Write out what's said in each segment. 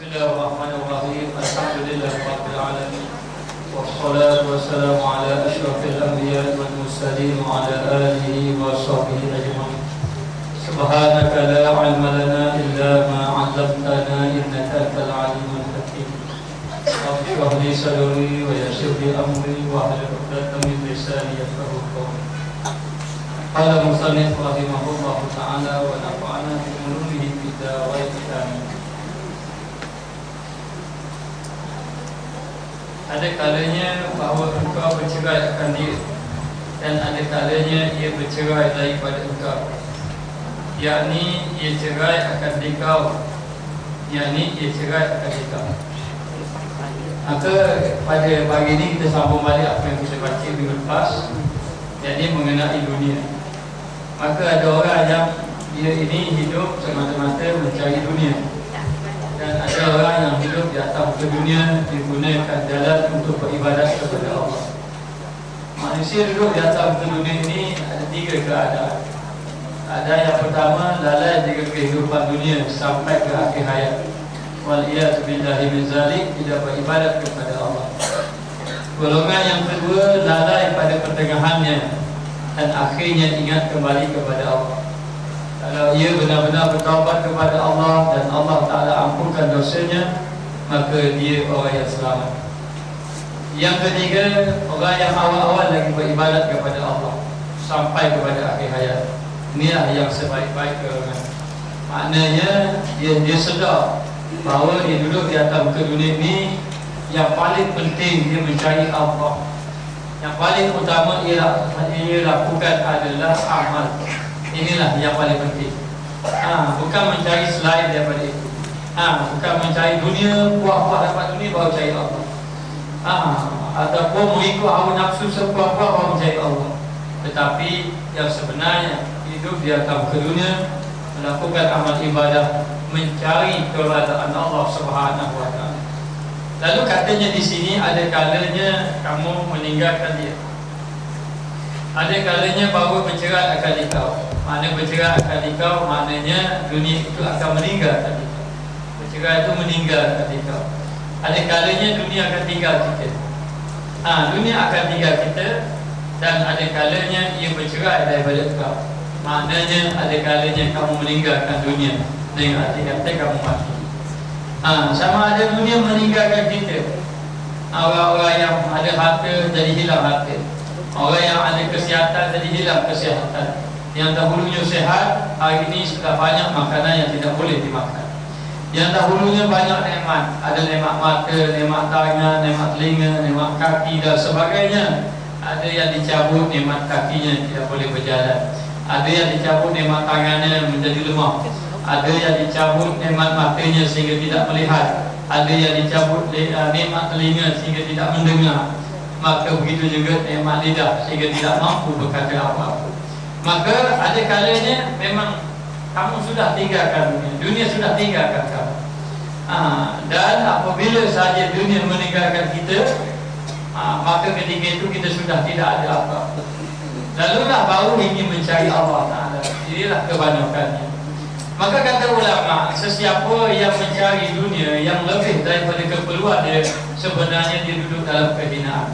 Bismillahirrahmanirrahim. Alhamdulillahirabbil alamin. Wassalatu wassalamu ala asyrafil anbiya'i wal mursalin wa ala alihi wa sahbihi ajma'in. Subhanaka la 'ilma lana illa ma 'allamtana innaka antal 'alimul hakim. Rabbi shrah li sadri wa yassir li amri wa hlul 'uqdatam min lisani yafqahu qawli. Qala musannif rahimahullahu ta'ala wa nafa'ana bi ulumihi fid darain amin. Ada kalanya bahawa engkau bercerai akan dia, dan ada kalanya ia bercerai daripada engkau, yakni ia cerai akan dikau, yakni ia cerai akan dikau. Maka pada pagi ini kita sambung balik apa yang kita baca minggu lepas, yakni mengenai dunia. Maka ada orang yang dia ini hidup semata-mata mencari dunia, dan ada orang yang hidup di atas muka dunia digunakan jalan untuk beribadat kepada Allah. Manusia duduk di atas muka dunia ini ada tiga keadaan. Ada yang pertama, lalai dengan kehidupan dunia sampai ke akhir hayat. Waliyadu billahi min zalik, tidak beribadat kepada Allah. Golongan yang kedua, lalai pada pertengahannya dan akhirnya ingat kembali kepada Allah. Kalau ia benar-benar bertaubat kepada Allah dan Allah Ta'ala ampunkan dosanya, maka dia orang yang selamat. Yang ketiga, orang yang awal-awal lagi beribadat kepada Allah sampai kepada akhir hayat. Inilah yang sebaik-baik golongan. Maknanya dia sedar bahawa dia duduk di atas muka dunia ini, yang paling penting dia mencari Allah. Yang paling utama ia lakukan adalah amal. Inilah yang paling penting. Bukan mencari selain daripada itu. Bukan mencari dunia, puas-puas dapat dunia baru cari Allah. Ataupun mengikut hawa nafsu sepuas-puas baru mencari Allah. Tetapi yang sebenarnya hidup di atas muka dunia, melakukan amal ibadah, mencari keridaan Allah Subhanahu wa taala. Lalu katanya di sini, ada kalanya kamu meninggalkan dia. Ada kalanya bahawa bercerai akan dikau. Makna bercerai akan dikau, maknanya dunia itu akan meninggalkan dikau. Bercerai itu meninggalkan dikau. Ada kalanya dunia akan tinggal kita. Dunia akan tinggal kita, dan ada kalanya ia bercerai daripada kau. Maknanya ada kalanya kamu meninggalkan dunia, dengan arti kata kamu mati. Sama ada dunia meninggalkan kita. Orang-orang yang ada harta jadi hilang harta. Orang yang ada kesihatan jadi hilang kesihatan. Yang dahulunya sehat, hari ini sudah banyak makanan yang tidak boleh dimakan. Yang dahulunya banyak nikmat, ada nikmat mata, nikmat tangan, nikmat telinga, nikmat kaki dan sebagainya. Ada yang dicabut nikmat kakinya, tidak boleh berjalan. Ada yang dicabut nikmat tangannya menjadi lemah. Ada yang dicabut nikmat matanya sehingga tidak melihat. Ada yang dicabut nikmat telinga sehingga tidak mendengar. Maka begitu juga nikmat lidah sehingga tidak mampu berkata apa-apa. Maka ada kalanya memang kamu sudah tinggalkan dunia, dunia sudah tinggalkan kamu. Dan apabila sahaja dunia meninggalkan kita, maka ketika itu kita sudah tidak ada apa-apa. Lalulah baru ingin mencari Allah Ta'ala. Inilah kebanyakannya. Maka kata ulama, sesiapa yang mencari dunia yang lebih daripada keperluan dia, sebenarnya dia duduk dalam kehinaan.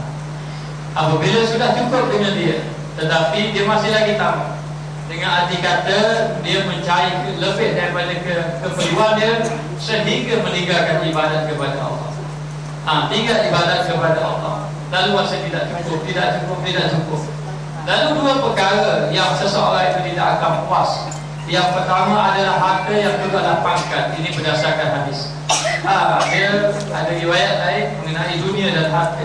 Apabila sudah cukup dengan dia, tetapi dia masih lagi tamak, dengan arti kata dia mencari lebih daripada keperluan dia, sehingga meninggalkan ibadat kepada Allah. Tinggal ibadat kepada Allah, lalu masa tidak cukup. Lalu dua perkara yang seseorang itu tidak akan puas. Yang pertama adalah harta, yang kedua adalah pangkat. Ini berdasarkan hadis. Dia ada riwayat lain mengenai dunia dan harta.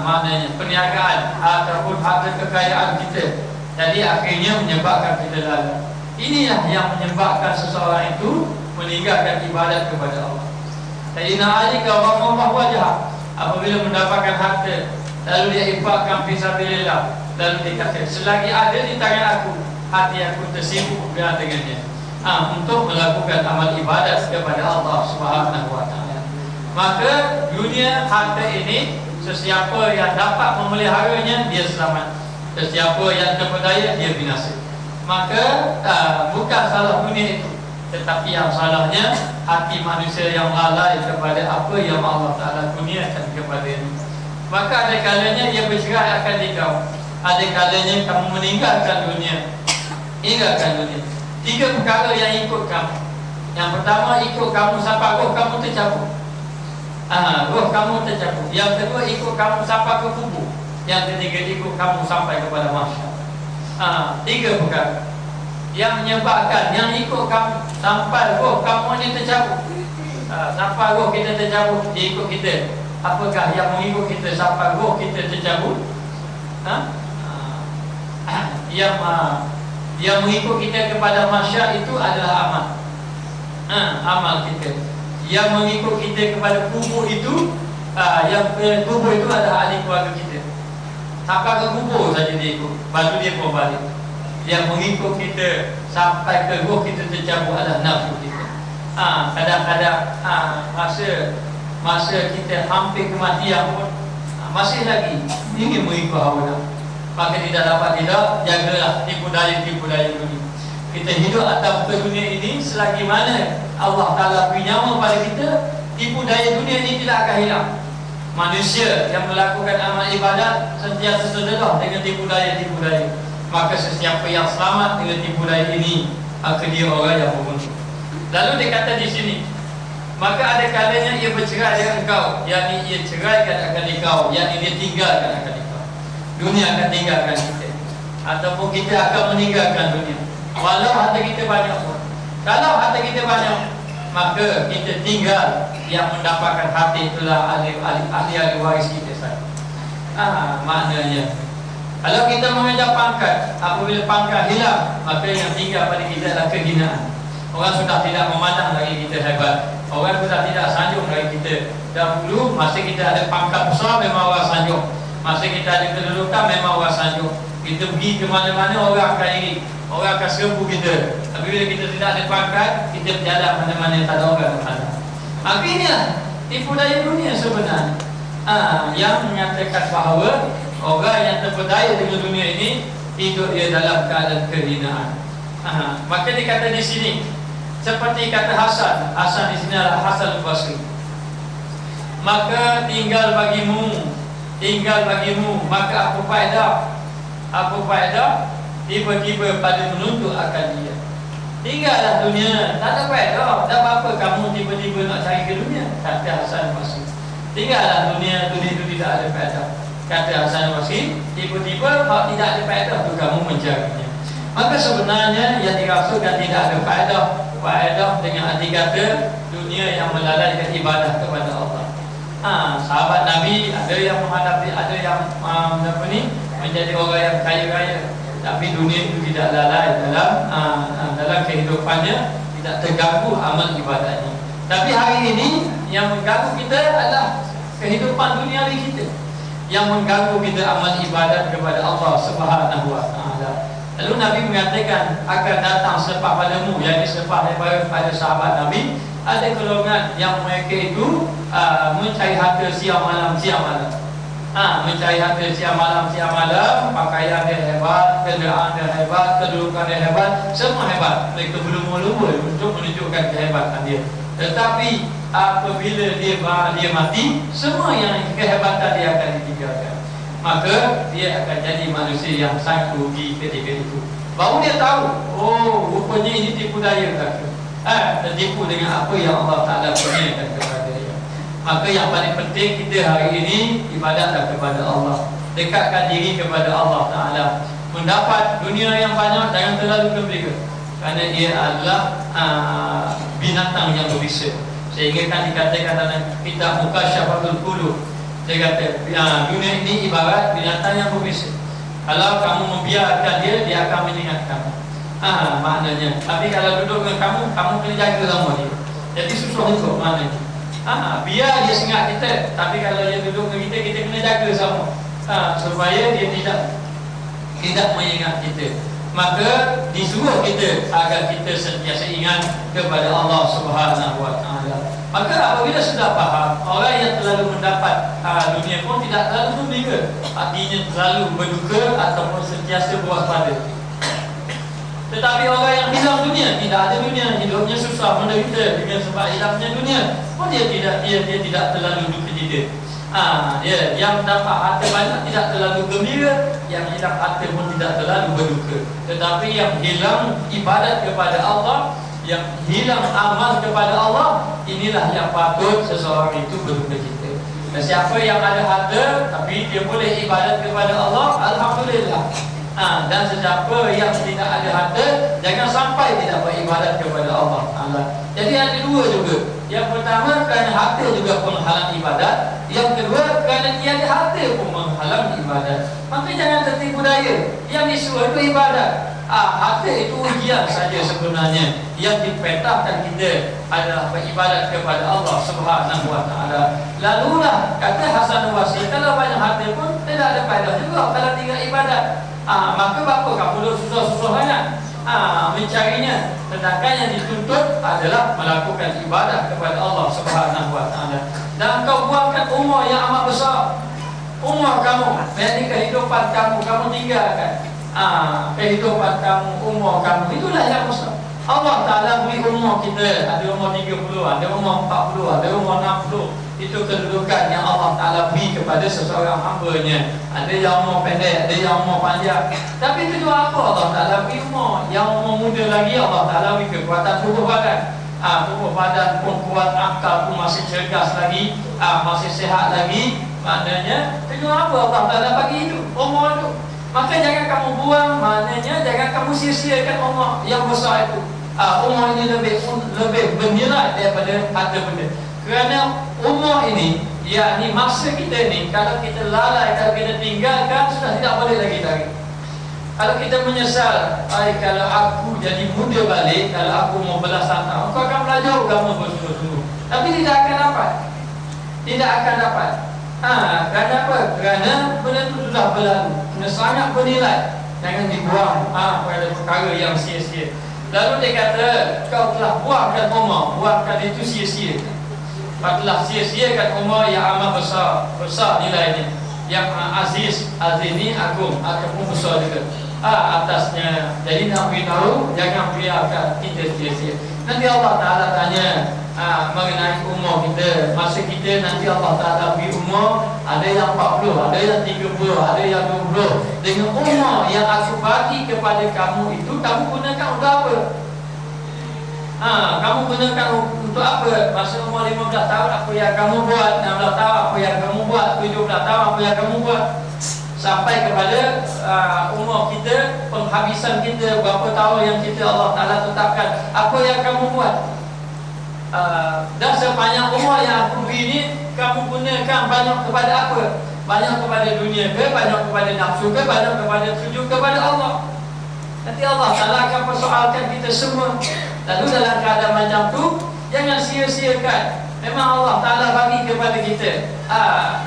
Maknanya perniagaan ataupun harta kekayaan kita, jadi akhirnya menyebabkan kita lalai. Inilah yang menyebabkan seseorang itu meninggalkan ibadat kepada Allah. Sayyidina Ali karramallahu wajhah, apabila mendapatkan harta, lalu dia infakkan fi sabilillah, lalu dia kata, selagi ada di tangan aku, hati aku tersibuk dengannya, untuk melakukan amal ibadat kepada Allah Subhanahu wa taala. Maka dunia harta ini, sesiapa yang dapat memeliharanya, dia selamat. Sesiapa yang terpedaya, dia binasa. Maka bukan salah dunia itu, Tetapi yang salahnya hati manusia yang lalai kepada apa yang Allah Ta'ala kurniakan kepadanya. Maka ada kalanya ia bercerai akan dikau, ada kalanya kamu meninggalkan dunia. Tinggalkan dunia. 3 perkara yang ikut kamu. Yang pertama, ikut kamu sampai roh kamu tercabut. Roh kamu tercabut. Yang kedua, ikut kamu sampai ke kubur. Yang ketiga, ikut kamu sampai kepada mahsyar. 3 perkara yang menyebabkan, yang ikut kamu sampai roh kamu ni tercabut. Sampai roh kita tercabut, dia ikut kita. Apakah yang mengikut kita sampai roh kita tercabut? Yang mengikut kita kepada mahsyar itu adalah amal. Amal kita. Yang mengikut kita kepada kubur itu, yang kubur itu adalah ahli keluarga kita. Sampai ke kubur saja dia ikut, baru dia pun balik. Yang mengikut kita sampai ke roh kita tercabut adalah nafsu kita. Kadang-kadang masa kita hampir kematian pun masih lagi ingin mengikut hawa nafsu. Maka tidak dapat tidak, jagalah tipu daya dunia. Kita hidup atas muka dunia ini selagi mana Allah Ta'ala beri nyawa pada kita, tipu daya dunia ini tidak akan hilang. Manusia yang melakukan amal ibadat sentiasa terdedah dengan tipu daya. Maka sesiapa yang selamat dengan tipu daya ini, maka dia orang yang beruntung. Lalu dia kata di sini, maka ada kalanya ia bercerai dengan engkau, yakni ia ceraikan akan engkau, yakni dia tinggalkan akan engkau. Dunia akan tinggalkan kita, ataupun kita akan meninggalkan dunia. Walau harta kita banyak pun. Kalau harta kita banyak, maka kita tinggal, yang mendapatkan harta itulah ahli waris kita saja. Maknanya, kalau kita mengejar pangkat, apabila pangkat hilang, maka yang tinggal pada kita adalah kehinaan. Orang sudah tidak memandang lagi kita hebat. Orang sudah tidak sanjung lagi kita. Dahulu masa kita ada pangkat besar, memang orang sanjung. Masa kita ada kedudukan, memang orang sanjung. Kita pergi ke mana-mana, orang akan iri, orang akan serbu kita. Tapi bila kita tidak ada pangkat, kita berjalan mana-mana, tak ada orang berhadap. Akhirnya tipu daya dunia sebenarnya yang menyatakan bahawa orang yang terpedaya dengan dunia ini hidup dia dalam keadaan kehinaan. Maka dia kata di sini, seperti kata Hasan di sini adalah Hasan al-Basri. Maka tinggal bagimu, maka apa faedah tiba-tiba pada menuntut akan dia. Tinggallah dunia, tak ada faedah. Tak apa-apa kamu tiba-tiba nak cari ke dunia, kata Hasan al-Basri. Tinggallah dunia itu tidak ada faedah, kata Hasan al-Basri. Tiba-tiba kalau tidak ada faedah tu kamu mencarinya. Maka sebenarnya yang dirasukkan tidak ada faedah dengan arti kata dunia yang melalaikan ibadah kepada Allah. Sahabat Nabi ada yang menghadapi, ada yang menjadi orang yang kaya-kaya, tapi dunia itu tidak lalai dalam kehidupannya, tidak terganggu amal ibadahnya. Tapi hari ini yang mengganggu kita adalah kehidupan duniawi kita, yang mengganggu kita amal ibadat kepada Allah Subhanahu wa Ta'ala. Lalu Nabi mengatakan akan datang selepas padamu, yakni selepas daripada sahabat Nabi, ada golongan yang mereka itu mencari harta siang malam. Mencari harta siang malam, pakaian dia hebat, kenderaan dia hebat, kedudukan dia hebat, semua hebat. Mereka berlumba-lumba untuk menunjukkan kehebatan dia. Tetapi apabila dia mati, semua yang kehebatan dia akan ditinggalkan. Maka dia akan jadi manusia yang sangat rugi ketika itu. Baru dia tahu, oh rupanya ini tipu daya kata. Tertipu dengan apa yang Allah Ta'ala kurniakan kepada dia. Maka yang paling penting kita hari ini ibadatlah kepada Allah, dekatkan diri kepada Allah Ta'ala. Mendapat dunia yang banyak, jangan terlalu gembira, kerana ia adalah binatang yang berbisa. Sehingga kan dikatakan dalam kitab Mukasyafatul Qulub, dia kata dunia ini ibarat binatang yang berbisa. Kalau kamu membiarkan dia, dia akan menyengat kamu. Maknanya. Tapi kalau duduk dengan kamu kena jaga sama dia. Jadi susah untuk maknanya. Biar dia sengat kita, tapi kalau dia duduk dengan kita kena jaga sama. Supaya dia tidak mengingat kita. Maka disuruh kita agar kita sentiasa ingat kepada Allah Subhanahu wa Ta'ala. Maka apabila sudah faham, orang yang terlalu mendapat dunia pun tidak terlalu gembira, artinya terlalu berduka ataupun sentiasa berwaspada. Tetapi orang yang hilang dunia, tidak ada dunia, hidupnya susah, menderita dengan sebab hilangnya dunia, pun dia tidak terlalu duka cita. Dia yang dapat harta banyak tidak terlalu gembira, yang hilang harta pun tidak terlalu berduka. Tetapi yang hilang ibadat kepada Allah, yang hilang amal kepada Allah, inilah yang patut seseorang itu berduka cita. Dan siapa yang ada harta tapi dia boleh ibadat kepada Allah, alhamdulillah. Dan sesiapa yang tidak ada harta, jangan sampai tidak beribadat kepada Allah Ta'ala. Jadi ada dua juga. Yang pertama, kerana harta juga penghalang ibadat. Yang kedua, kerana tiada harta pun menghalang ibadat. Maka jangan tertipu daya. Yang disuruh itu ibadat. Harta itu ujian saja sebenarnya. Yang dipetahkan kita adalah beribadat kepada Allah Subhanahu Wa Ta'ala. Lalulah kata Hasan Basri, kalau banyak harta pun tidak ada faedah juga kalau tinggal ibadat. Maka berapa kamu susah-susah banyak mencarinya. Sedangkan yang dituntut adalah melakukan ibadah kepada Allah Subhanahu Wa Ta'ala. Dan kau buangkan umur yang amat besar. Umur kamu, yakni kehidupan kamu tinggalkan. Kehidupan kamu, umur kamu, itulah yang besar. Allah Ta'ala beri umur kita, ada umur 30, ada umur 40, ada umur 60. Itu kedudukan yang Allah Ta'ala beri kepada seseorang hamba-Nya. Ada yang umur pendek, ada yang umur panjang. Tapi itu apa Allah Ta'ala beri umur? Yang umur muda lagi Allah Ta'ala beri kekuatan tubuh badan. Tubuh badan pun kuat, akal pun masih cergas lagi, masih sihat lagi. Maknanya itu apa Allah Ta'ala bagi itu, umur itu. Maka jangan kamu buang, maknanya jangan kamu sia-siakan umur yang besar itu. Umur ini lebih bernilai daripada harta benda. Kerana umur ini, yakni masa kita ni, kalau kita lalai, kalau kita tinggalkan, sudah tidak boleh lagi lari. Kalau kita menyesal, kalau aku jadi muda balik, kalau aku mau belasan tahun, aku akan belajar agama bersungguh-sungguh. Tapi tidak akan dapat. Tidak akan dapat. Kerana apa? Kerana benda itu sudah berlalu, sangat bernilai. Jangan dibuang pada perkara yang sia-sia. Lalu dia kata, kau telah buangkan umur, buangkan itu sia-sia. Telah sia-siakan umur yang amat besar nilainya. Yang aziz ni agung ataupun besar juga atasnya. Jadi nak beritahu, jangan biarkan kita sia-sia. Nanti Allah Ta'ala tanya mengenai umur kita. Masa kita nanti Allah Ta'ala beri umur, ada yang 40, ada yang 30, ada yang 20. Dengan umur yang aku bagi kepada kamu itu, kamu gunakan untuk apa? Kamu gunakan untuk apa? Masa umur 15 tahun apa yang kamu buat, 16 tahun apa yang kamu buat, 17 tahun apa yang kamu buat, sampai kepada umur kita, penghabisan kita, berapa tahun yang kita Allah Ta'ala tetapkan, apa yang kamu buat. Dan sepanjang umur yang aku beri ini, kamu gunakan banyak kepada apa? Banyak kepada dunia ke, banyak kepada nafsu ke, banyak kepada tuju kepada Allah. Nanti Allah Ta'ala akan persoalkan kita semua. Lalu dalam keadaan macam tu, jangan sia-siakan. Memang Allah Ta'ala bagi kepada kita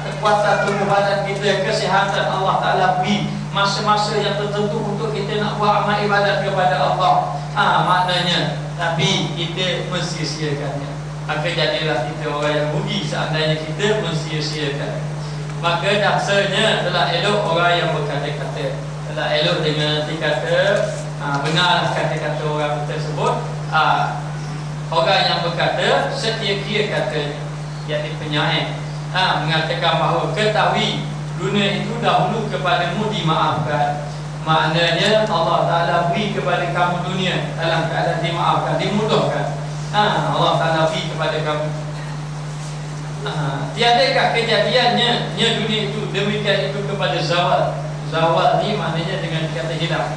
kekuatan tubuh badan kita, kesihatan Allah Ta'ala beri masa-masa yang tertentu untuk kita nak buat amal ibadat kepada Allah. Maknanya, tapi kita mensia-siakannya. Maka jadilah kita orang yang rugi seandainya kita mensia-siakan. Maka dasarnya telah elok orang yang berkata-kata, telah elok dengan nanti kata benarlah kata-kata orang tersebut. Orang yang berkata setia-kia katanya, yakni penyair, mengatakan bahawa ketahui dunia itu dahulu kepadamu dimaafkan. Maknanya Allah Ta'ala beri kepada kamu dunia dalam keadaan dimaafkan, dimudahkan. Allah Ta'ala beri kepada kamu. Tiadakah kejadiannya dunia itu demikian itu kepada zawal. Zawal ni maknanya dengan kata hilang.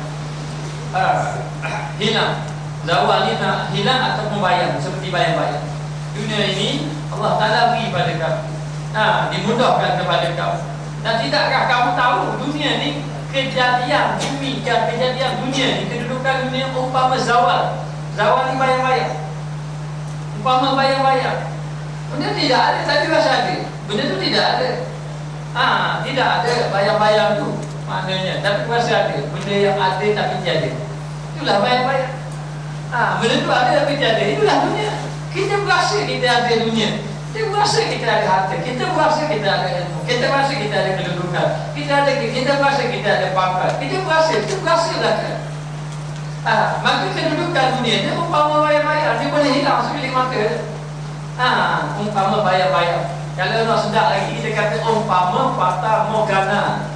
Hilang. Zawal ni nak hilang ataupun bayang, seperti bayang-bayang. Dunia ini Allah Ta'ala beri pada kamu, dimudahkan kepada kamu. Dan tidakkah kamu tahu dunia ni kejadian bumi, kejadian dunia ni, kedudukan dunia umpama zawal. Zawal ni bayang-bayang, umpama bayang-bayang. Benda tidak ada, tapi rasa ada. Benda tu tidak ada. Tidak ada bayang-bayang tu maknanya, tapi rasa ada. Benda yang ada tapi tiada, itulah bayang-bayang. Benda tu ada tapi tiada, itulah dunia. Kita berasa kita ada dunia, kita berasa kita ada harta, kita berasa kita ada ilmu, kita berasa kita ada kedudukan, kita berasa kita ada pangkat, kita berasa lah kan. Maka kedudukan dunia ni umpama bayar-bayar, dia boleh hilang sekelip mata. Umpama bayar-bayar. Kalau nak sedap lagi kita kata umpama fata morgana.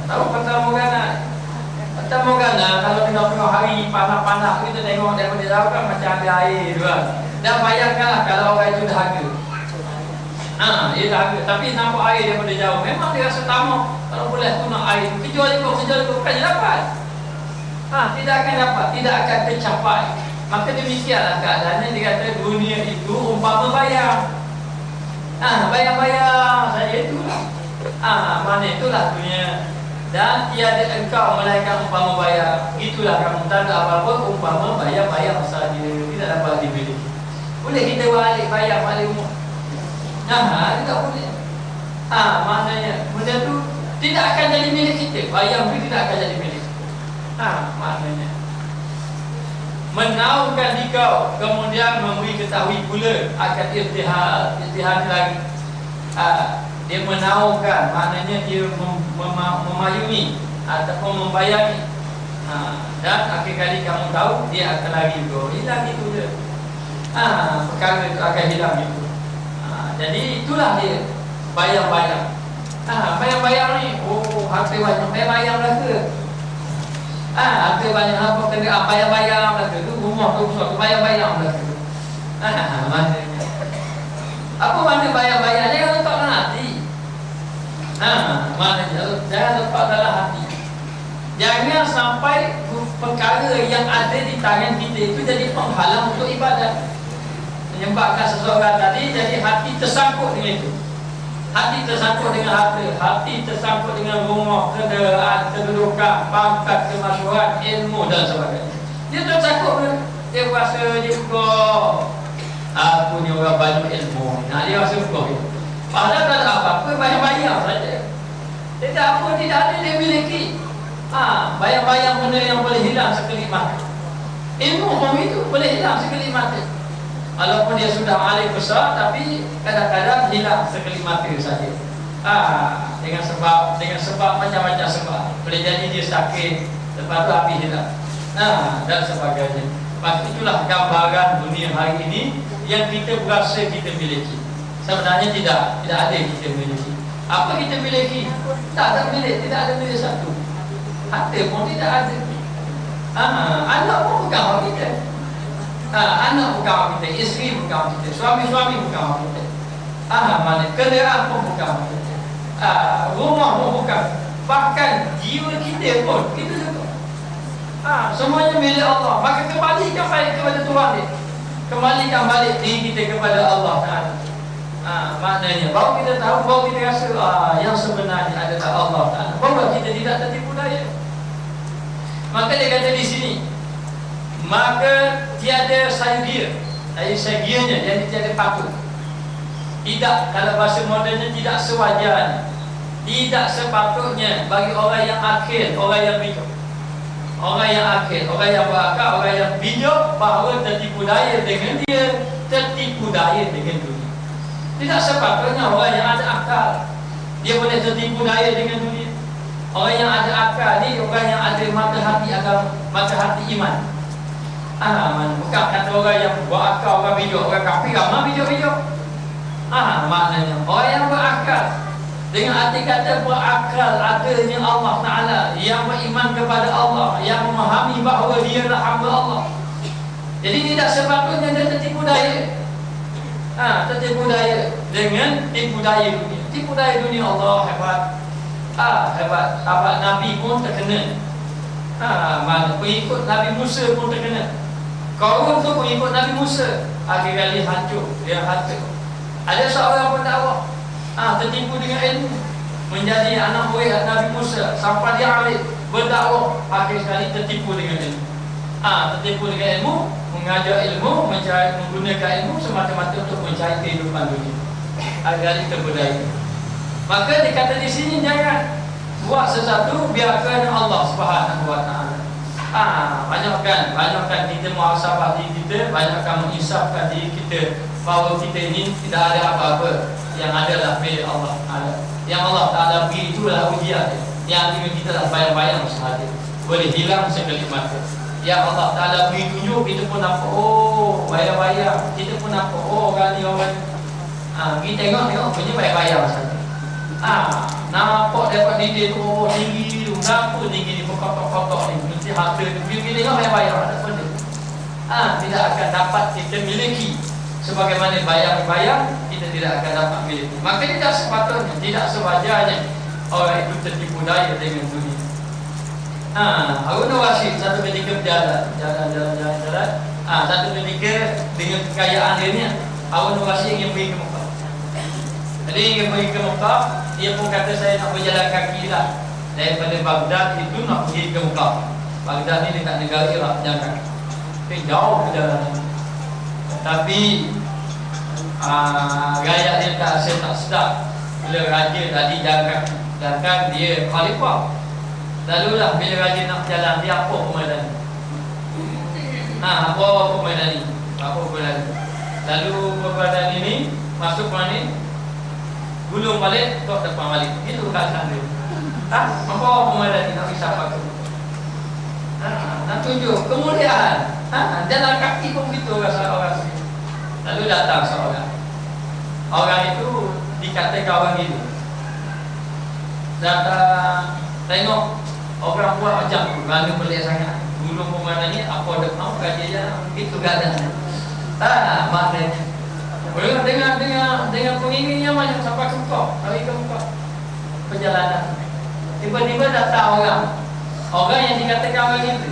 Tahu fata morgana? Fata morgana kalau tengok-tengok hari panas-panas kita tengok daripada jauh kan macam ada air tu kan. Dan bayangkanlah kalau orang itu dahaga. Dia dahaga tapi nampak air daripada jauh. Memang dia rasa tamak. Kalau boleh tu nak air, kejual ikut bukannya dapat. Tidak akan dapat, tidak akan tercapai. Maka demikianlah keadaannya. Dia kata dunia itu umpama bayar. Bayar-bayar saja itulah. Mana itulah dunia. Dan tiada engkau melainkan umpama bayar. Itulah kamu, tak ada apa-apa umpama bayar-bayar saja. Tidak dapat dimiliki. Boleh kita bayar balik umur. Dia tak boleh. Maknanya benda tu tidak akan jadi milik kita. Bayar tu tidak akan jadi milik. Maknanya menaungkan dikau, kemudian memberi ketahui pula akan irtihad lagi. Dia menaungkan, maknanya dia memayungi ataupun membayangi. Dan akhir kali kamu tahu dia akan lari go. Hilang itu je. Perkara itu akan hilang itu. Jadi itulah dia bayang-bayang. Bayang-bayang ni, harta banyak, bayang-bayang lah ke? Harta banyak apa kena bayang-bayang lah ke? Tu rumah tu besar, bayang-bayang lah ke? Maknanya apa makna bayang-bayang? Jangan letak dalam hati. Maknanya jangan letak dalam hati. Jangan sampai perkara yang ada di tangan kita itu jadi penghalang untuk ibadat. Menyebabkan seseorang tadi jadi hati tersangkut dengan itu. Hati tersangkut dengan harta, hati tersangkut dengan rumah, kenderaan, kedudukan, pangkat, kemasyhuran, ilmu dan sebagainya. Dia tersangkut dengan dia rasa dia buka aku ni orang banyak ilmu. Dia rasa buka gitu. Padahal tak ada apa-apa, bayang-bayang saja. Tidak apa, tidak ada dia miliki. Bayang-bayang benda yang boleh hilang sekelip mata. Ilmu pun itu boleh hilang sekelip mata. Walaupun dia sudah alim besar, tapi kadang-kadang hilang sekelip mata saja. Dengan sebab macam-macam sebab. Boleh jadi dia sakit, lepas tu api hilang. Dan sebagainya. Maka itulah gambaran dunia hari ini yang kita berasa kita miliki. Sebenarnya tidak ada kita miliki. Apa kita miliki? Tak ada milik, tidak ada milik satu. Harta pun tidak ada. Anak pun bukan hak kita. Anak bukan hak kita, isteri bukan hak kita, suami-suami bukan hak kita. Mana kenderaan pun bukan hak kita. Rumah pun bukan. Bahkan jiwa kita pun kita juga. Semuanya milik Allah. Maka kembalikan balik kepada Tuhan dia. Kembalikan balik diri kita kepada Allah Ta'ala. Maknanya baru kita tahu, baru kita rasa yang sebenarnya adalah Allah Ta'ala. Baru kita tidak tertipu daya. Maka dia kata di sini, maka tiada sagianya, jadi tiada patut. Tidak, kalau bahasa modennya tidak sewajarnya, tidak sepatutnya bagi orang yang akil, orang yang bijak. Orang yang akil, orang yang berakal, orang yang bijak bahawa tertipu daya dengan dia, tertipu daya dengan dunia. Tidak sepatutnya orang yang ada akal dia boleh tertipu daya dengan dunia. Orang yang ada akal ni orang yang ada mata hati agama, mata hati iman. Bukan kata orang yang berakal, orang bijak, orang kafir, ramai bijak-bijak. Maknanya orang yang berakal, dengan arti kata berakal adanya Allah Ta'ala, yang beriman kepada Allah, yang memahami bahawa dia adalah hamba Allah. Jadi tidak sepatutnya dia tertipu daya. Tertipu daya dengan tipu daya dunia. Tipu daya dunia, Allah hebat. Hebat. Sahabat Nabi pun terkena. Mana pengikut Nabi Musa pun terkena. Korun tu pengikut Nabi Musa, akhir kali hancur. Dia hancur. Ada seorang pendakwah tertipu dengan ilmu, menjadi anak buah Nabi Musa sampai dia alim berdakwah, akhir sekali tertipu dengan ilmu. Tertipu dengan ilmu, mengajar ilmu, menggunakan ilmu semata-mata untuk mencari kehidupan dunia. Agar terbudaya. Maka dikata di sini jangan buat sesuatu biarkan Allah Subhanahu Wa Taala. Banyakkan kita muhasabah diri kita, banyakkan menginsafkan diri kita bahawa kita ini tidak ada apa-apa, yang adalah milik Allah Taala. Yang Allah Taala beri itulah ujian. Yang dengan kita lah bayang-bayang sahaja. boleh hilang sekelip mata. Ya Allah Ta'ala beri tunjuk, kita pun nampak, oh bayar-bayar. Kita pun nampak, oh orang ni orang ni. Kita tengok punya bayar-bayar saja. Nampak dapat dinding tu, oh tinggi tu, kenapa tinggi ni, pokok-pokok ni, mesti harta tu. Bila tengok bayar-bayar, tak benda. Tidak akan dapat kita miliki. Sebagaimana bayar-bayar, kita tidak akan dapat miliki. Maka tidak sepatutnya, tidak sewajarnya orang itu tertipu daya dengan dunia. Harun Rashid satu ketika berjalan. Satu ketika dengan kekayaan dia ni, Harun Rashid ingin pergi ke Mekah. Jadi ingin pergi ke Mekah, dia pun kata saya nak berjalan kaki lah. Daripada Baghdad itu nak pergi ke Mekah. Baghdad ni dekat negara Iraq, jalan kaki. Okay, jauh perjalanan. Tapi gaya dia tak sedap. Bila raja tadi jalan kaki, sedangkan dia khalifah. Lalulah bila raja nak berjalan, dia apa pemainan? Apa pemainan ni? Lalu pemainan ini masuk mana ni? Gulung balik, tok depan balik. Itu keadaan dia. Apa pemainan ni? Nak bisa apa tu? Nak tunjuk kemuliaan. Jalan kaki pun begitu orang. Lalu datang seorang. Orang itu dikatakan orang itu. Datang tengok orang buat macam tu, kerana pelik sangat. Gulung pemana ni, apa depan kerjanya, itu keadaan. Maknanya boleh dengan penginginnya macam sampai ke Mekah, hari ke Mekah perjalanan. Tiba-tiba datang orang yang dikatakan orang itu,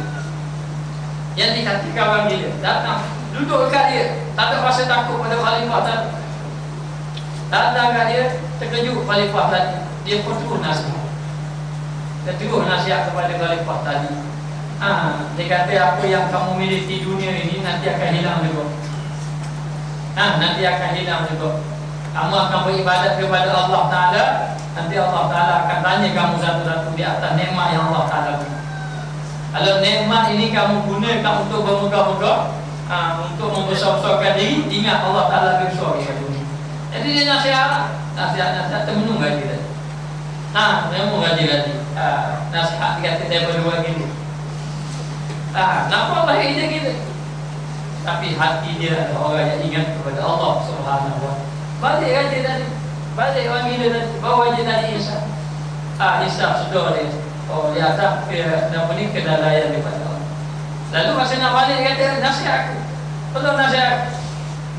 yang dikatakan orang gila, datang duduk dekat dia, tak ada rasa takut pada khalifah tadi. Datang kat dia, terkejut khalifah tadi. Dia pun terus nasihat. Dia terus nasihat kepada khalifah tadi. Dia kata apa yang kamu miliki dunia ini nanti akan hilang juga. Nanti akan hilang juga. Kamu akan beribadat kepada Allah Ta'ala, nanti Allah Ta'ala akan tanya kamu satu-satu di atas nikmat yang Allah Ta'ala beri. Kalau nikmat ini kamu gunakan untuk bermegah-megah, untuk membesar-besarkan diri, ingat Allah Ta'ala lebih besar di dunia. Jadi dia nasihat termenung gaji tadi. Memang gaji. Nasihat dia kata daripada orang gini. Nampak baik dia gitu. Tapi hati dia adalah orang yang ingat kepada Allah Subhanahu wa ta'ala. Balik gaji tadi. Balik orang gila tadi. Bawa je tadi Isa. Isa sudah dia. Dia atas kedalaian daripada Allah. Lalu masa nak balik kata nasihat aku. Tolong nasihat.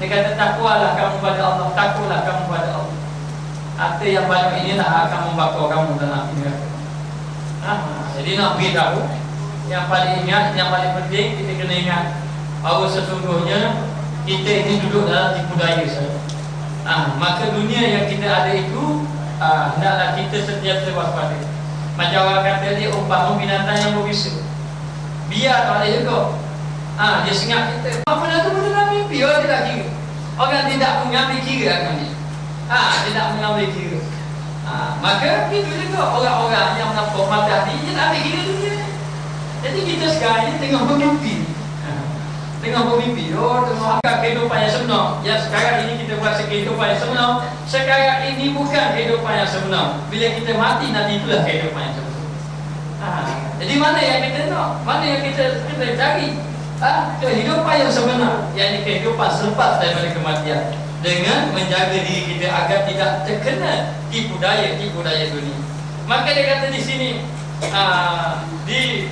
Dia kata takwalah kamu pada Allah. Takwalah kamu pada Allah. Harta yang banyak inilah akan membakar kamu dalam api neraka. Jadi nak beritahu, yang paling ingat, yang paling penting kita kena ingat bahawa sesungguhnya kita ini duduk dalam tipu daya saja. Maka dunia yang kita ada itu hendaklah kita sentiasa waspada. Macam orang kata dia umpama binatang yang berbisa. Biar tak ada juga. Dia sengat kita. Apa dah tu dalam mimpi? Orang tidak kira. Orang tidak mengambil kira akan dia. Tidak mengambil kira. Maka itu juga orang-orang yang menapuk mata hati, dia tak ambil kira dunia. Jadi kita sekarang ni tengah bermimpi. Tengah kehidupan yang sebenar. Ya, sekarang ini kita buat kehidupan yang sebenar. Sekarang ini bukan kehidupan yang sebenar. Bila kita mati, nanti itulah kehidupan yang sebenar. Jadi mana yang kita nak? Mana yang kita cari? Kehidupan yang sebenar, yakni kehidupan selepas daripada kematian, dengan menjaga diri kita agar tidak terkena tipu daya dunia. Maka dia kata di sini, di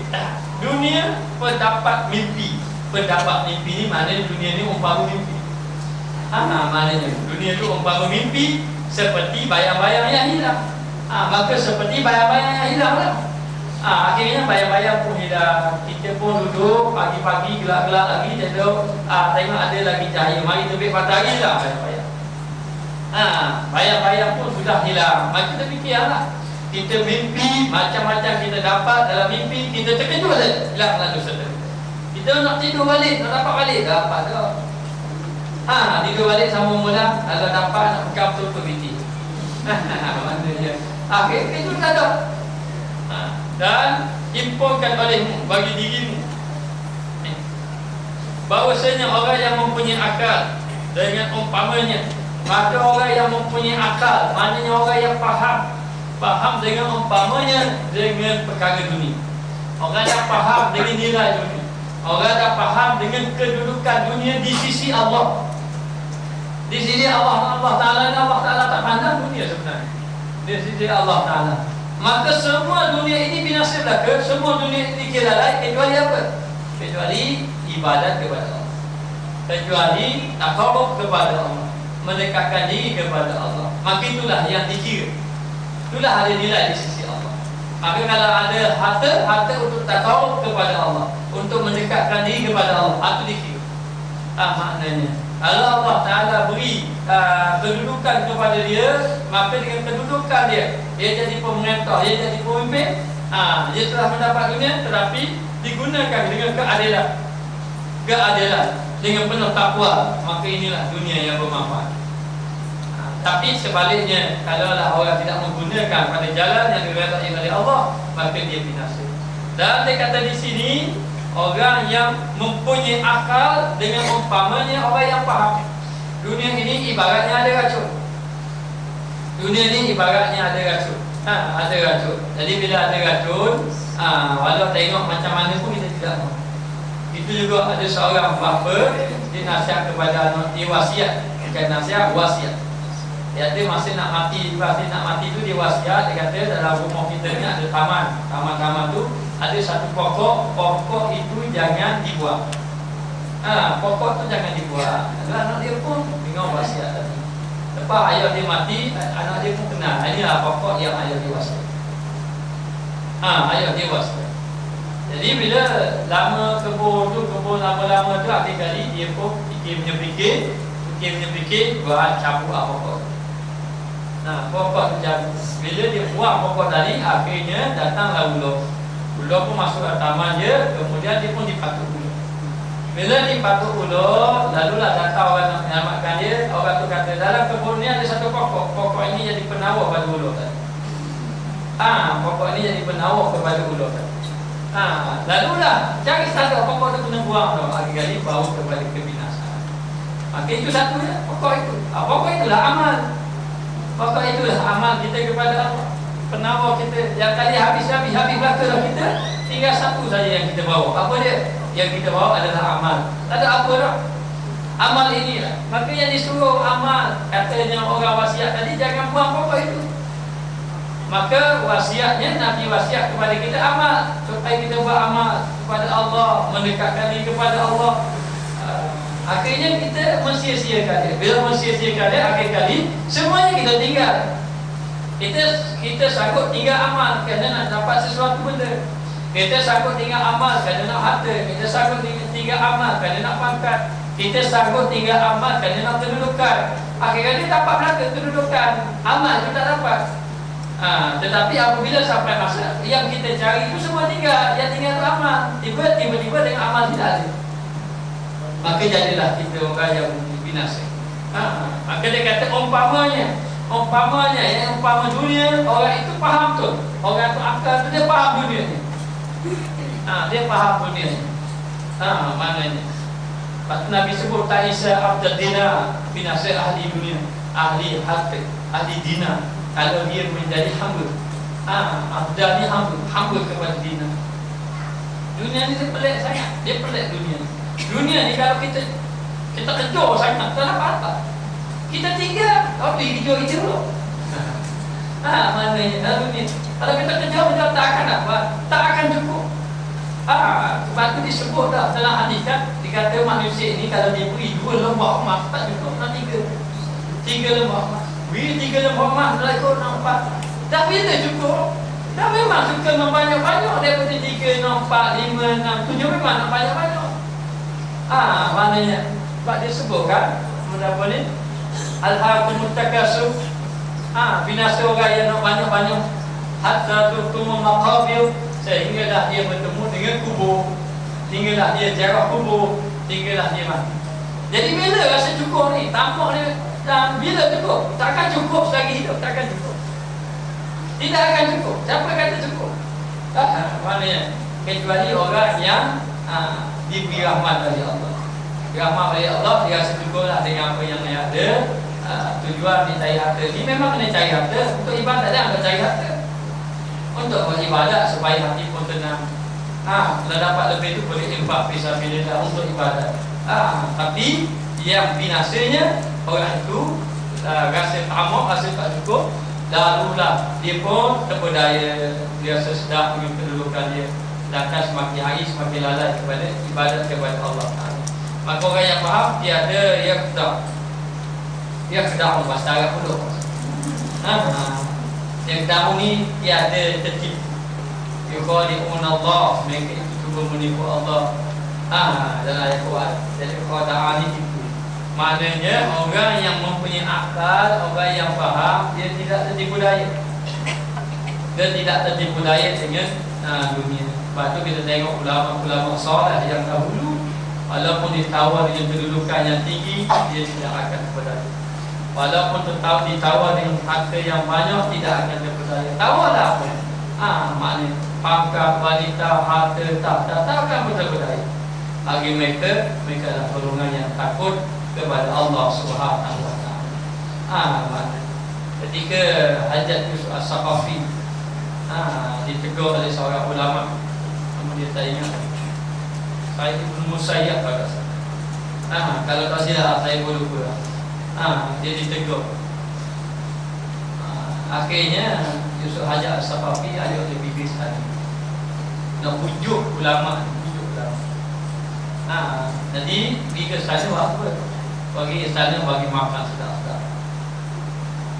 dunia pendapat mimpi ni maknanya dunia ni umpama mimpi. Maknanya dunia tu umpama mimpi seperti bayang-bayang yang hilang. Maka seperti bayang-bayang yang hilang lah. Akhirnya bayang-bayang pun hilang. Kita pun duduk pagi-pagi gelap-gelap lagi, tengok ada lagi cahaya, mari terbit matahari lah bayang-bayang. Bayang-bayang pun sudah hilang. Maka kita fikirlah, kita mimpi macam-macam kita dapat dalam mimpi, kita terkejut saja, hilang lalu saja. Kita nak tidur balik, nak dapat balik, dapat tak? Tidur balik sambung mula, kalau dapat nak pegang betul-betul biti. Maknanya kejut tak ada. Dan imponkan olehmu bagi dirimu bahawasanya orang yang mempunyai akal dengan umpamanya, maka orang yang mempunyai akal maknanya orang yang faham dengan umpamanya dengan perkara dunia. Orang yang faham dengan nilai dunia, orang yang faham dengan kedudukan dunia di sisi Allah. Di sisi Allah Ta'ala tak pandang dunia sebenarnya. Di sisi Allah Ta'ala, maka semua dunia ini binasa belaka. Semua dunia ini lalai kecuali apa? Kecuali ibadat kepada Allah, kecuali takarrub kepada Allah, mendekatkan diri kepada Allah. Maka itulah yang dikira, itulah ada nilai di sisi Allah. Maka kalau ada harta untuk takarrub kepada Allah, untuk mendekatkan diri kepada Allah, itu dikira. Maknanya kalau Allah Ta'ala beri kedudukan kepada dia, maka dengan kedudukan dia jadi pemerintah, dia jadi pemimpin, dia telah mendapat dunia, tetapi digunakan dengan keadilan, dengan penuh takwa, maka inilah dunia yang bermanfaat. Tapi sebaliknya, kalaulah orang tidak menggunakan pada jalan yang diredai oleh Allah, maka dia binasa. Dan dia kata di sini, orang yang mempunyai akal dengan umpamanya orang yang faham. Dunia ini ibaratnya ada racun. Dunia ini ibaratnya ada racun. Ada racun. Jadi bila ada racun, walau tengok macam mana pun kita tidak mahu. Itu juga ada seorang bapa, dia nasihat kepada anak, dia wasiat. Bukan nasihat, wasiat. Dia masih nak mati, tu dia wasiat. Dia kata dalam rumah kita ni ada taman. Taman-taman tu ada satu pokok itu jangan dibuang. Pokok tu jangan dibuang. Anak dia pun dengar wasiat tadi. Lepas ayah dia mati, anak dia pun kenal. Inilah pokok yang ayah dia wasiat. Ayah dia wasiat. Jadi bila lama kebun lama-lama tu, akhir kali dia pun fikir buat cabut pokok. Pokok tu jatuh. Bila dia buang pokok tadi, akhirnya datanglah ular. Ular pun masuk ke taman dia, kemudian dia pun dipatuk ular. Bila dipatuk ular, lalulah datang orang nak menyelamatkan dia. Orang tu kata, dalam kebun ni ada satu pokok. Pokok ini jadi penawar pada ular tadi. Pokok ini jadi penawar kepada ular tadi. Lalulah cari saja pokok tu kena buang tu. Akhir-akhir bawa kepada kebinasaan. Maka itu satunya, pokok itu. Pokok itulah amal. Pokok itulah amal kita kepada Allah. Penawar kita yang tadi habis belakang kita, tinggal satu saja yang kita bawa. Apa dia? Yang kita bawa adalah amal. Tak ada apa dah. Amal inilah. Maka yang disuruh amal, katanya orang wasiat tadi, jangan buang pokok itu. Maka wasiatnya, Nabi wasiat kepada kita amal, supaya kita buat amal kepada Allah, mendekatkan diri kepada Allah. Akhirnya kita mensia-siakan dia. Bila mensia-siakan dia, akhir kali semuanya kita tinggal. Kita sanggup tinggal amal kerana nak dapat sesuatu benda. Kita sanggup tinggal amal kerana nak harta. Kita sanggup tinggal amal kerana nak pangkat. Kita sanggup tinggal amal kerana nak kedudukan. Akhirnya dapat belaka kedudukan, amal itu tak dapat. Tetapi apabila sampai masa yang kita cari itu semua tinggal, yang tinggal itu amal. Tiba-tiba dengan amal tidak ada, maka jadilah kita orang yang binasa. Maka dia kata umpamanya yang umpama dunia, orang itu faham tu. Orang itu akal tu, dia faham dunia ni. Dia faham dunia ni. Maknanya lepas tu Nabi sebut ta'isa abdad dinar, binasa ahli dunia, ahli harta, ahli dinar. Kalau dia menjadi hamba, abdad ni hamba kepada dinar. Dunia ni dia pelik sangat. Dia pelik dunia ni. Dunia ni kalau kita kejar sangat, tak dapat apa. Kita tinggal, tapi hijau-hijau dulu. Maknanya dunia, kalau kita kejar tak akan dapat, tak akan cukup. Sebab itu disebut dah dalam hadis kan, dikata manusia ini kalau diberi 2 lembar emas tak cukup, nak 3 lembar emas. Beri 3 lembar emas, dah ikut nampak. Dah bila cukup? Dah memang suka membanyak-banyak daripada 3, 4, 5, 6, 7, memang nak banyak-banyak. Maknanya sebab dia sebutkan apa ni, al-hakumut takasur, binasa orang yang nak banyak-banyak, hatta tuqum maqabir, sehinggalah dia bertemu dengan kubur, tinggallah dia jarak kubur, tinggallah dia mati. Jadi bila rasa cukup ni, tamak dia, dan bila cukup, takkan cukup selagi hidup, takkan cukup, tidak akan cukup. Siapa kata cukup? Maknanya kecuali orang yang diberi rahmat oleh Allah. Rahmat oleh Allah, dia rasa cukuplah dengan apa yang dia ada. Tujuan dia cari harta ni memang kena cari harta untuk ibadat, dia nak cari harta untuk beribadat supaya hati pun tenang. Kalau dapat lebih itu boleh infak fisabilillah untuk ibadah. Tapi yang binasanya orang itu rasa tamak, rasa tak cukup, lalulah dia pun terpedaya, dia sesedap dengan kedudukan dia, sedangkan semakin hari semakin lalai kepada ibadat kepada Allah Taala. Maka orang yang faham tiada dia kedah bahasa Arab dulu. Yang tahu ni tiada tertib. Yukhadi'un Allah, mereka itu cuba menipu Allah. Dalam ayat Quran. Jadi khada'ah ni tipu. Maknanya orang yang mempunyai akal, orang yang faham, dia tidak tertipu daya. Dia tidak tertipu daya dengan dunia. Sebab tu kita tengok ulama-ulama salih yang dahulu, walaupun ditawar dengan kedudukan yang tinggi, dia tidak akan terpedaya. Walaupun ditawar dengan harta yang banyak, tidak akan terpedaya. Tawarlah apa? Maknanya pangkat, wanita, harta, tak akan terpedaya. Bagi mereka adalah golongan yang takut kepada Allah Subhanahu wa taala. Ketika Hajjaj Yusuf As-Saqafi ditegur oleh seorang ulama, kemudian saya ingat saya Ibnu Musayyab pada saya. Kalau tak silap saya pun lupa. Dia ditegur. Akhirnya Yusuf Hajjaj As-Saqafi ada lebih besar nak pujuk ulama. Jadi pergi ke sana apa? Bagi sana bagi makan sedap-sedap.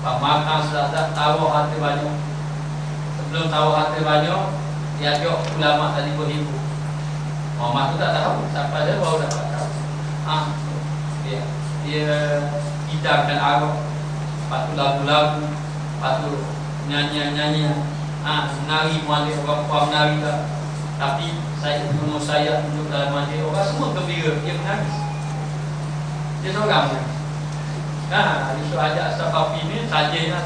Makan sedap-sedap, tahu harta banyak. Sebelum tahu harta banyak, dia ajak ulama tadi berhibur. Mama tu tak tahu, siapa dia baru dapat tahu. Dia hidangkan arwah, lepas tu lagu-lagu, lepas tu nyanyi-nyanyi, menari mualik orang puan menari tak. Tapi saya Ibnu Musayyab duduk dalam majlis, orang semua gembira, dia menangis. Dia seorang menangis. Yusuf Hajjaj As-Saqafi ni sajanya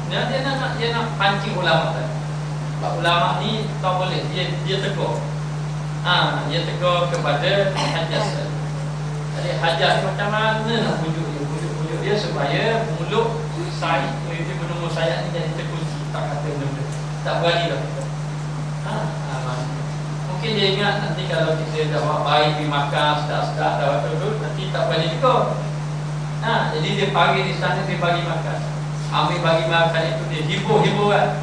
dia nak pancing ulama tadi. Sebab ulama ni tak boleh, dia tegur. Dia tegur kepada Hajjaj. Jadi Hajjaj macam mana nak pujuk dia supaya mulut Said Ibnu Musayyab ni jadi terkunci, tak kata benda, tak berani dah. Mungkin dia ingat nanti kalau kita dah baik pergi makan sedap-sedap dah waktu nanti tak berani juga. Jadi dia panggil di sana, dia bagi makan. Ambil bagi makan itu, dia hibur-hiburan,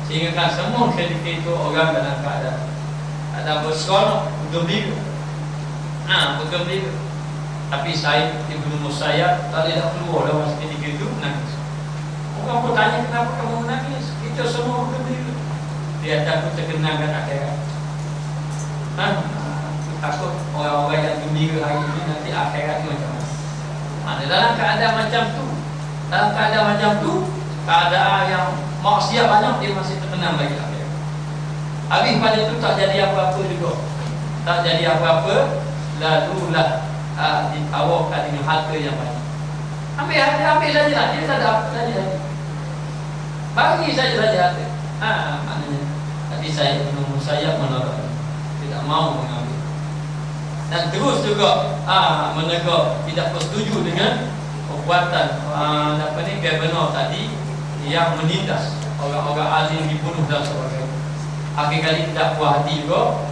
sehingga kan semua ketika itu orang dalam keadaan ada berseronok, bergembira. Bergembira. Tapi Said Ibnu Musayyab tak boleh nak keluar dalam ketika itu, menangis. Orang pun tanya, kenapa kamu menangis? Kita semua bergembira. Dia takut terkenangkan akhirat. Takut orang-orang yang gembira hari ini nanti akhirat macam mana. Dalam keadaan macam tu, keadaan yang maksiat banyak, dia masih terkenang lagi akhirat. Habis pada itu tak jadi apa-apa juga. Tak jadi apa-apa, lalulah ditawarkan dengan harta yang banyak. Ambil sajalah, dia tak ada apa saja. Bagi saja harta. Maknanya. Tapi saya Ibnu Musayyab menolak, tidak mau mengambil. Dan terus juga menegur, tidak bersetuju dengan perbuatan Governor tadi yang menindas orang-orang alim, dibunuh dan sebagainya. Akhir kali tidak puas hati juga,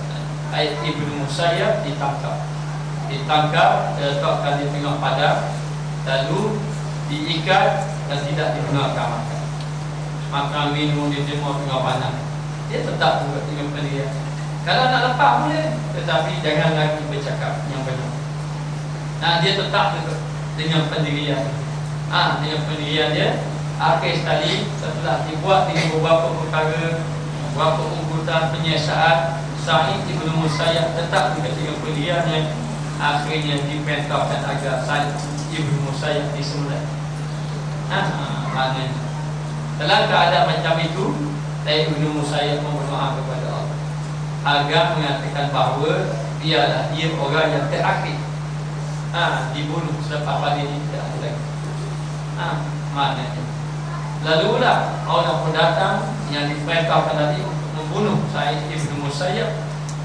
Ibnu Musayyab ditangkap, diletakkan di tengah padang, lalu diikat dan tidak dibenarkan makan. Makan minum di tengah padang. Dia tetap juga dengan pendirian. Kalau nak lepas boleh, tetapi jangan lagi bercakap yang benar. Dia tetap juga dengan pendirian. Dengan pendirian dia. Akhir sekali setelah dibuat dengan beberapa perkara, beberapa urutan penyiasat, Said Ibnu Musayyab tetap juga dengan pendiriannya. Akhirnya diperintahkan agar Said Ibnu Musayyab disembuhkan. Maknanya dalam keadaan macam itu, Said Ibnu Musayyab berdoa kepada Allah agar mengatakan bahawa biarlah dia orang yang terakhir dibunuh selepas pada ini tidak ada lagi. Maknanya lalulah orang pun datang yang diperintahkan tadi untuk membunuh Said Ibnu Musayyab.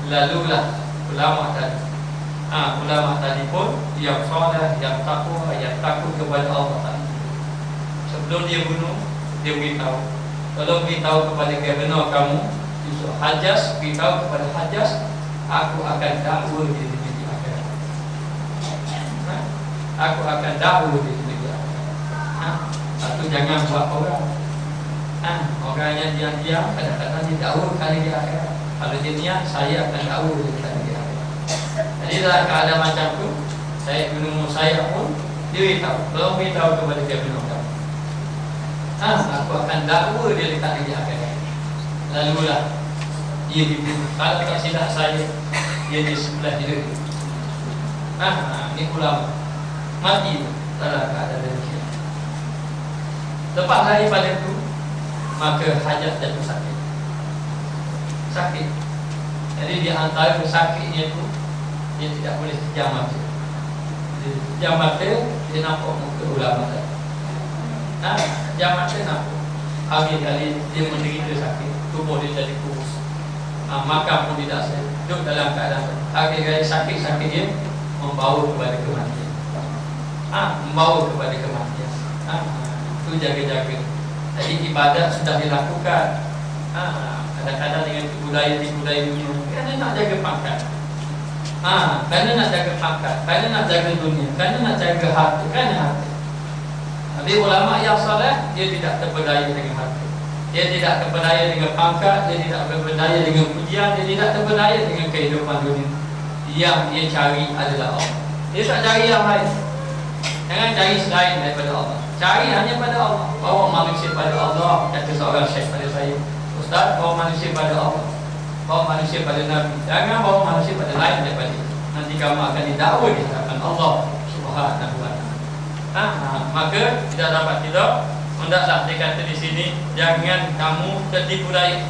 Lalulah ulama tadi. Ulama tadi pun yang soleh, yang takwa, yang takut kepada Allah tadi. Sebelum dia bunuh, dia beritahu. Kalau beritahu kepada Governor kamu, Yusuf Hajas beritahu kepada Hajas, aku akan dakwa di negeri akhirat. Aku akan dakwa di negeri akhirat. Satu, jangan buat orang. Orang yang diam-diam kadang-kadang dia dakwakan negeri akhirat. Kalau dia niat, saya akan dakwa di negeri akhirat. Jadi dalam keadaan macam tu, saya guna saya pun dia beritahu. Kalau beritahu kepada dia benar. Aku akan dakwa dia dekat negeri akhirat. Lalulah dia dibunuh. Kalau tak silap saya, dia di sebelah dia. Ini ulama mati dalam keadaan demikian. Lepas daripada itu, maka Hajar jatuh sakit. Jadi di antara sakitnya itu, dia tidak boleh pejam mata. Dia pejam mata, dia nampak muka ulama tadi. Pejam mata nampak. Habis kali dia menderita sakit, tubuh dia jadi kurus. Makan pun tidak saya duduk dalam keadaan akhir-akhir sakit-sakit dia membawa kepada kematian. Membawa kepada kematian. Itu jaga-jaga. Jadi ibadat sudah dilakukan. Kadang-kadang dengan budaya dunia, kerana nak jaga pangkat. Kerana nak jaga pangkat, kerana nak jaga dunia, kerana nak jaga harta, kerana harta. Tapi ulama yang soleh, dia tidak terpedaya dengan harta. Dia tidak terpedaya dengan pangkat, dia tidak terpedaya dengan pujian, dia tidak terpedaya dengan kehidupan dunia. Yang dia cari adalah Allah. Dia tak cari yang lain. Jangan cari selain daripada Allah. Cari hanya pada Allah. Bawa manusia pada Allah. Kata seorang syekh pada saya, Ustaz, bawa manusia pada Allah, bawa manusia pada Nabi. Jangan bawa manusia pada lain daripada itu. Nanti kamu akan didakwa di hadapan Allah Subhanahu wa ta'ala. Maka tidak dapat tidak. Hendaklah dia kata di sini, jangan kamu tertipu daya.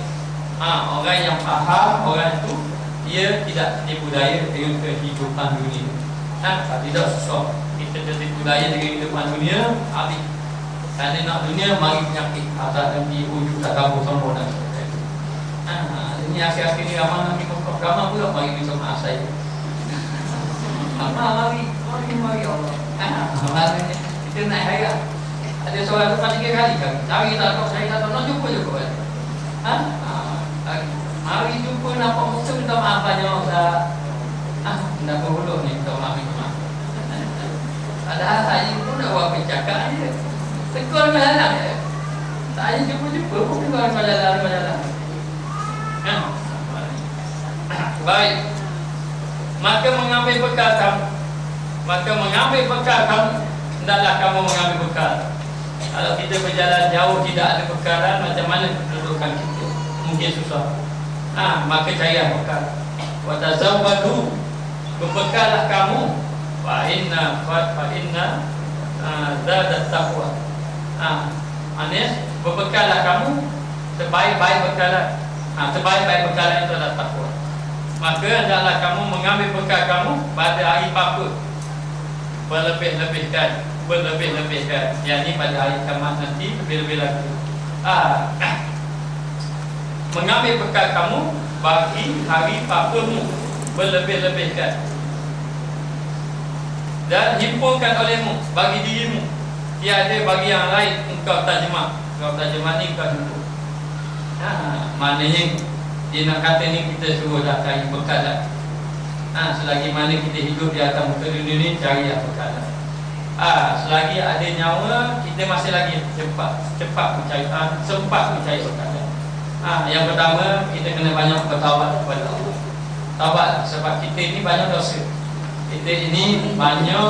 Orang yang faham, orang itu dia tidak tertipu daya dengan kehidupan dunia. Tidak susah kita tertipu daya dengan kehidupan dunia, habis. Kerana nak dunia, mari penyakit. Tak nanti ujung tak tahu sombong dan sebagainya. Ini akhir-akhir ni ramai nanti ramai pula mari minta maaf saya. Mari Allah. Mari kita naik harga. Ada seorang tempat 3 kali kami cari tak tahu, saya tak tahu, nak jumpa je kau. Mari jumpa, nampak muka, minta maaf banyak Ustaz. Nak berhulur ni, minta maaf. Padahal saya pun nak buat percakap je. Tegur majalah je. Saya jumpa-jumpa pun tegur majalah. Baik. Maka mengambil bekal kamu, hendaklah kamu mengambil bekal. Kalau kita berjalan jauh tidak ada bekalan, macam mana kedudukan kita? Mungkin susah. Maka carilah bekal. Wa tazawwadu, berbekallah kamu. Fa inna zadat taqwa. Maksudnya berbekallah kamu, sebaik-baik bekalan. Sebaik-baik bekalan itu adalah takwa. Maka hendaklah kamu mengambil bekal kamu pada hari apa? Berlebih-lebihkan. Yang ini pada hari kiamat nanti lebih-lebih lagi. Mengambil bekal kamu bagi hari papamu, berlebih-lebihkan. Dan himpunkan olehmu bagi dirimu, tiada bagi yang lain engkau tajamah. Engkau tajamah ni engkau himpun. Maknanya dia nak kata ni kita suruh dah cari bekalan. Selagi mana kita hidup di atas muka dunia ni, carilah bekalan. Selagi ada nyawa, kita masih lagi sempat mencari bekalan. Yang pertama, kita kena banyak bertawab kepada Allah. Tawab sebab kita ini banyak dosa. Kita ini banyak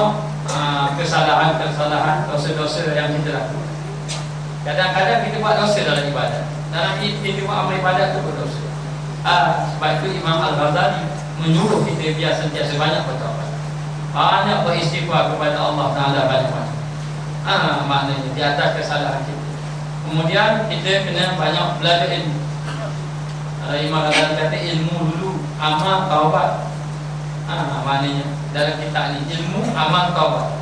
kesalahan, dosa-dosa yang kita lakukan. Kadang-kadang kita buat dosa dalam ibadat. Dalam kita buat amal ibadat itu berdosa. Sebab itu Imam Al-Ghazali menyuruh kita biar sentiasa banyak bertawab, banyak beristighfar kepada Allah Ta'ala banyak-banyak. Maknanya di atas kesalahan kita. Kemudian kita kena banyak belajar ilmu. Imam Ghazali kata ilmu dulu, amal, taubat. Maknanya dalam kitab ni ilmu, amal, taubat.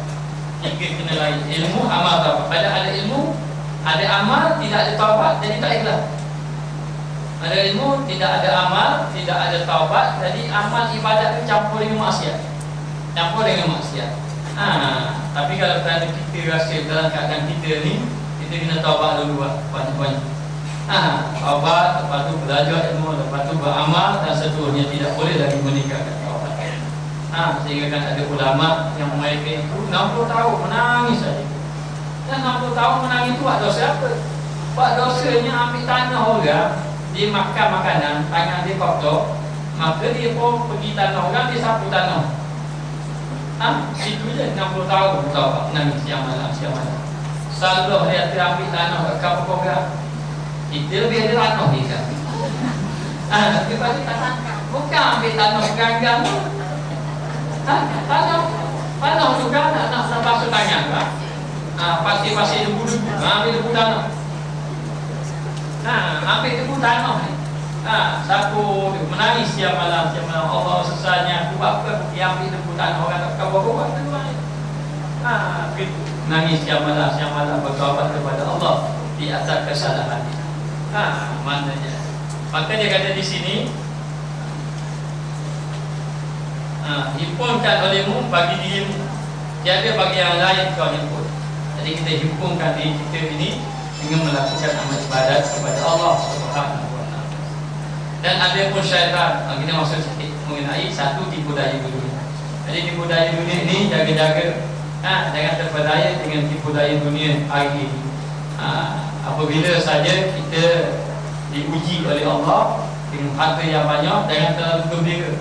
Tiga kena lain. Ilmu, amal, taubat. Pada ada ilmu, ada amal, tidak ada taubat, jadi tak ikhlas. Ada ilmu, tidak ada amal, tidak ada taubat, jadi amal ibadat itu campur dengan maksiat. Tapi kalau kerana kita rasa dalam keadaan kita ni, kita kena taubat dulu banyak-banyak. Taubat, lepas tu belajar ilmu, lepas tu beramal, dan seterusnya. Tidak boleh lagi meninggalkan taubat. Sehingga kan ada ulama yang mereka itu 60 tahun menangis saja. Dan 60 tahun menangis itu buat dosa apa? Buat dosanya ambil tanah orang, dia makan makanan, tangan dia kotor, maka dia pun pergi tanah orang, dia sapu tanah. Situ je 60 tahun taubat menangis siang malam. Selalu dia ambil tanah kat kampung orang. Kita lebih ada tanah ni kan. Dia bagi tanah. Bukan ambil tanah ganggang tu. Tanah juga nak basuh tangan kan. Pasir-pasir debu-debu. Ambil debu tanah. Ambil debu tanah ni. Sapu menangis siang malam. Allah sesanya aku buat apa? Dia ambil debu tanah orang tak kau buat nangis siang malam bertaubat kepada Allah di atas kesalahan. Maknanya. Maka dia kata di sini, himpunkan olehmu bagi dirimu, tiada bagi yang lain kau himpun. Jadi kita himpunkan diri kita ini dengan melakukan amal ibadat kepada Allah Subhanahu wa taala. Dan ada pun syaitan, kita maksud mengenai satu tipu daya dunia. Jadi tipu daya dunia ini jaga-jaga. Jangan terpedaya dengan tipu daya dunia hari ini. Apabila saja kita diuji oleh Allah dengan harta yang banyak, jangan terlalu gembira.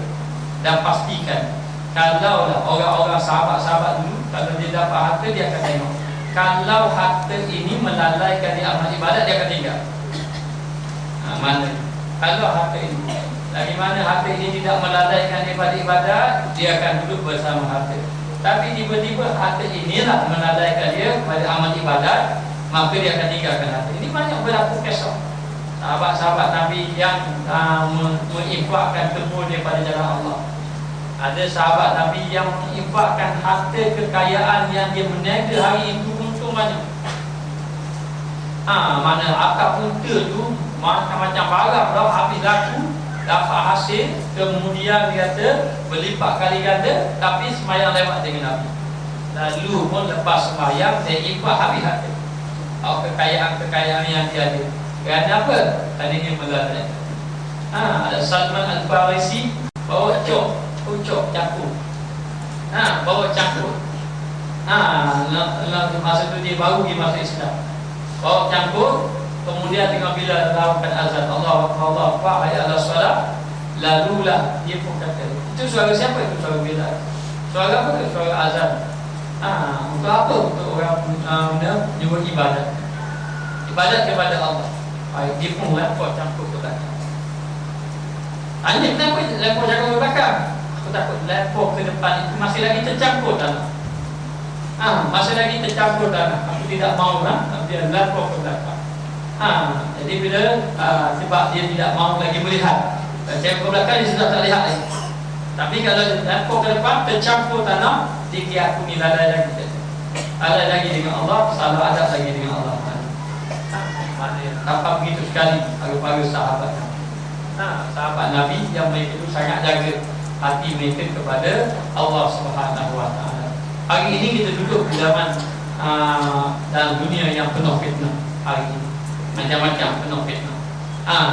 Dan pastikan, kalau orang-orang sahabat-sahabat dulu, kalau dia dapat harta, dia akan tengok. Kalau harta ini melalaikan dia amal ibadat, dia akan tinggal. Mana? Kalau harta ini, dari mana harta ini tidak melalaikan daripada ibadat, dia akan duduk bersama harta. Tapi tiba-tiba harta inilah melalaikan dia pada amal ibadat, maka dia akan tinggalkan harta. Ini banyak berlaku kisah sahabat-sahabat Nabi yang menginfakkan tebu daripada jalan Allah. Ada sahabat Nabi yang menginfakkan harta kekayaan yang dia meniaga hari itu untung banyak. Mana akar unta tu macam-macam barang dah habis laku, dapat hasil, kemudian dia kata berlipat kali ganda, tapi sembahyang lewat dengan Nabi. Lalu pun lepas sembahyang dia infak habis harta. Kekayaan yang dia ada. Kerana apa? Tadinya melalui. Ada Salman Al-Farisi bawa ucok campur. Bawa campur. Masa tu dia baru pergi masuk Islam. Bawa campur. Kemudian tengok bila lakukan azan Allah Akbar, hayya 'alas solat, lalulah dia pun kata, itu suara siapa? Itu suara Bilal. Suara apa tu? Suara azan. Untuk apa? Untuk orang menyebut ibadat kepada Allah. Dia pun lapor campur ke belakang. Tanya kenapa lapor jaga ke belakang? Aku takut lapor ke depan itu masih lagi tercampur tanah. Masih lagi tercampur tanah. Aku tidak mahu dia lapor ke belakang. Jadi bila sebab dia tidak mahu lagi melihat, saya ke belakang dia sudah tak lihat lagi. Tapi kalau lapor ke depan tercampur tanah, dia aku ni lalai lagi. Lalai lagi dengan Allah, salah adab lagi dengan Allah. Nampak begitu sekali para sahabat Nabi. Sahabat Nabi yang mereka itu sangat jaga hati mereka kepada Allah Subhanahu wa taala. Hari ini kita duduk di zaman dalam dunia yang penuh fitnah hari ini. Macam-macam penuh fitnah.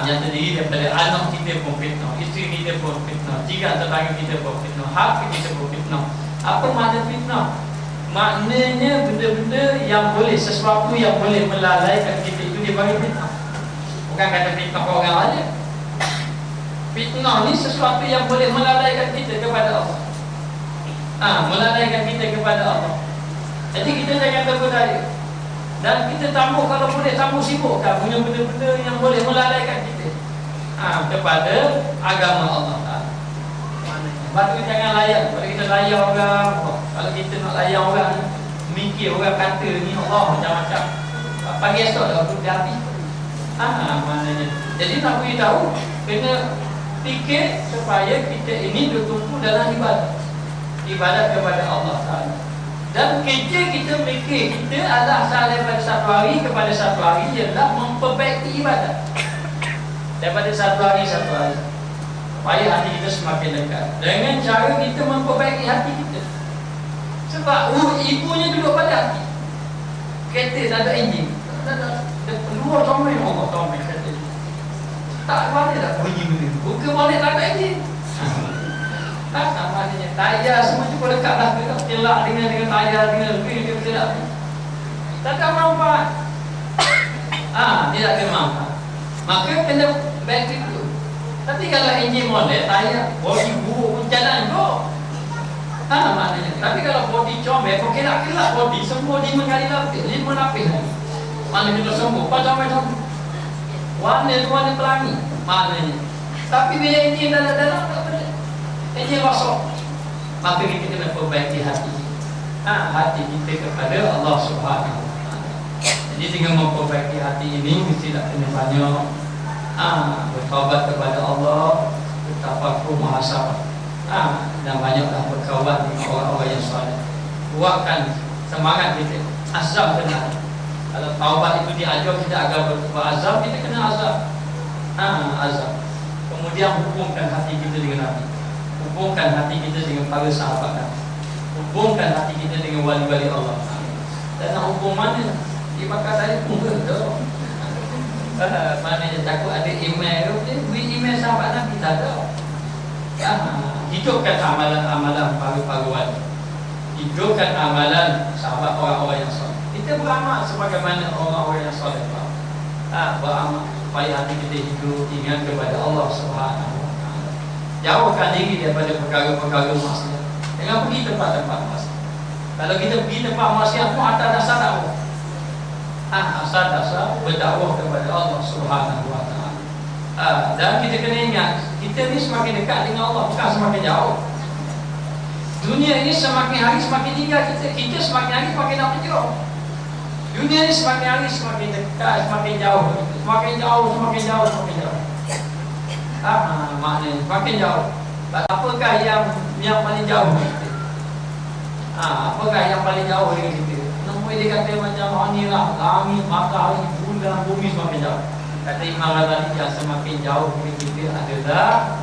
Yang terdiri daripada anak kita pun fitnah, isteri kita pun fitnah, jiran tetangga kita pun fitnah, harta kita pun fitnah. Apa makna fitnah? Maknanya benda-benda yang boleh, sesuatu yang boleh melalaikan kita itu dia panggil fitnah. Bukan kata fitnah orang lain. Fitnah ni sesuatu yang boleh melalaikan kita kepada Allah. Melalaikan kita kepada Allah. Jadi kita jangan terpedaya. Dan kita tambah, kalau boleh tambah sibukkan punya benda-benda yang boleh melalaikan kita kepada agama Allah Ta'ala. Lepas tu jangan layan. Kalau kita layan orang, kalau kita nak layan orang, mikir orang kata ni Allah macam-macam, pagi esok dah aku dah habis. Maknanya. Jadi nak beritahu, kena fikir supaya kita ini bertumpu dalam ibadat kepada Allah Ta'ala. Dan kerja kita mikir kita adalah daripada satu hari kepada satu hari ialah memperbaiki ibadat. Daripada satu hari supaya hati kita semakin dekat. Dengan cara kita memperbaiki hati kita. Sebab ibunya duduk pada hati. Kereta tak ada enjin, dua comel Allah comel kereta. Tak boleh dah bunyi benda. Bukan boleh tak ada enjin. Tak maknanya tayar semua cuba lekatlah kelak dengan tayar dengan lebih dia tidak. Tak ada manfaat. Tidak ada manfaat. Maka kena baik itu. Tapi kalau enjin molek, tayar body buruk pun jalan kok. Maknanya. Tapi kalau body comel, kok kelak-kelak body semua 5 kali lapis, 5 lapis lagi. Mana kita sembuh, kau comel-comel. Warna pelangi maknanya. Tapi bila enjin dalam tak boleh. Enjin rosak. Maka kita kena perbaiki hati. Hati kita kepada Allah Subhanahu Wa Taala. Jadi dengan memperbaiki hati ini mesti tak kena banyak bertaubat kepada Allah, bertafakur muhasabah. Dan banyaklah berkawan dengan orang-orang yang soleh. Buatkan semangat kita. Azam kena. Kalau taubat itu diajar kita agar berazam, kita kena azam. Azam. Kemudian hubungkan hati kita dengan Nabi. Hubungkan hati kita dengan para sahabat Nabi. Hubungkan hati kita dengan wali-wali Allah. Dan nak hubung mana? Dia pakai telefon ke? Maknanya takut ada email tu, beri email sahabat Nabi tak ada. Hidupkan amalan-amalan para wali. Hidupkan amalan sahabat orang-orang yang soleh. Kita beramal sebagaimana orang-orang yang soleh beramal supaya hati kita hidup ingat kepada Allah Subhanahu Wa Taala. Jauhkan diri daripada perkara-perkara maksiat. Jangan pergi tempat-tempat maksiat. Kalau kita pergi tempat maksiat pun atas dasar dakwah. Asal dasar berdakwah kepada Allah Subhanahu Wa Taala. Dan kita kena ingat, kita ni semakin dekat dengan Allah, bukan semakin jauh. Dunia ini semakin hari semakin tinggal kita semakin hari semakin nak menjauh. Dunia ini semakin hari semakin dekat, semakin jauh, semakin jauh. Maknanya semakin jauh. Apakah yang paling jauh kita? Apakah yang paling jauh dengan kita? Nampak dia kata macam ni lah, langit, matahari, bulan, bumi semakin jauh. Kata Imam Ghazali yang semakin jauh dengan kita adalah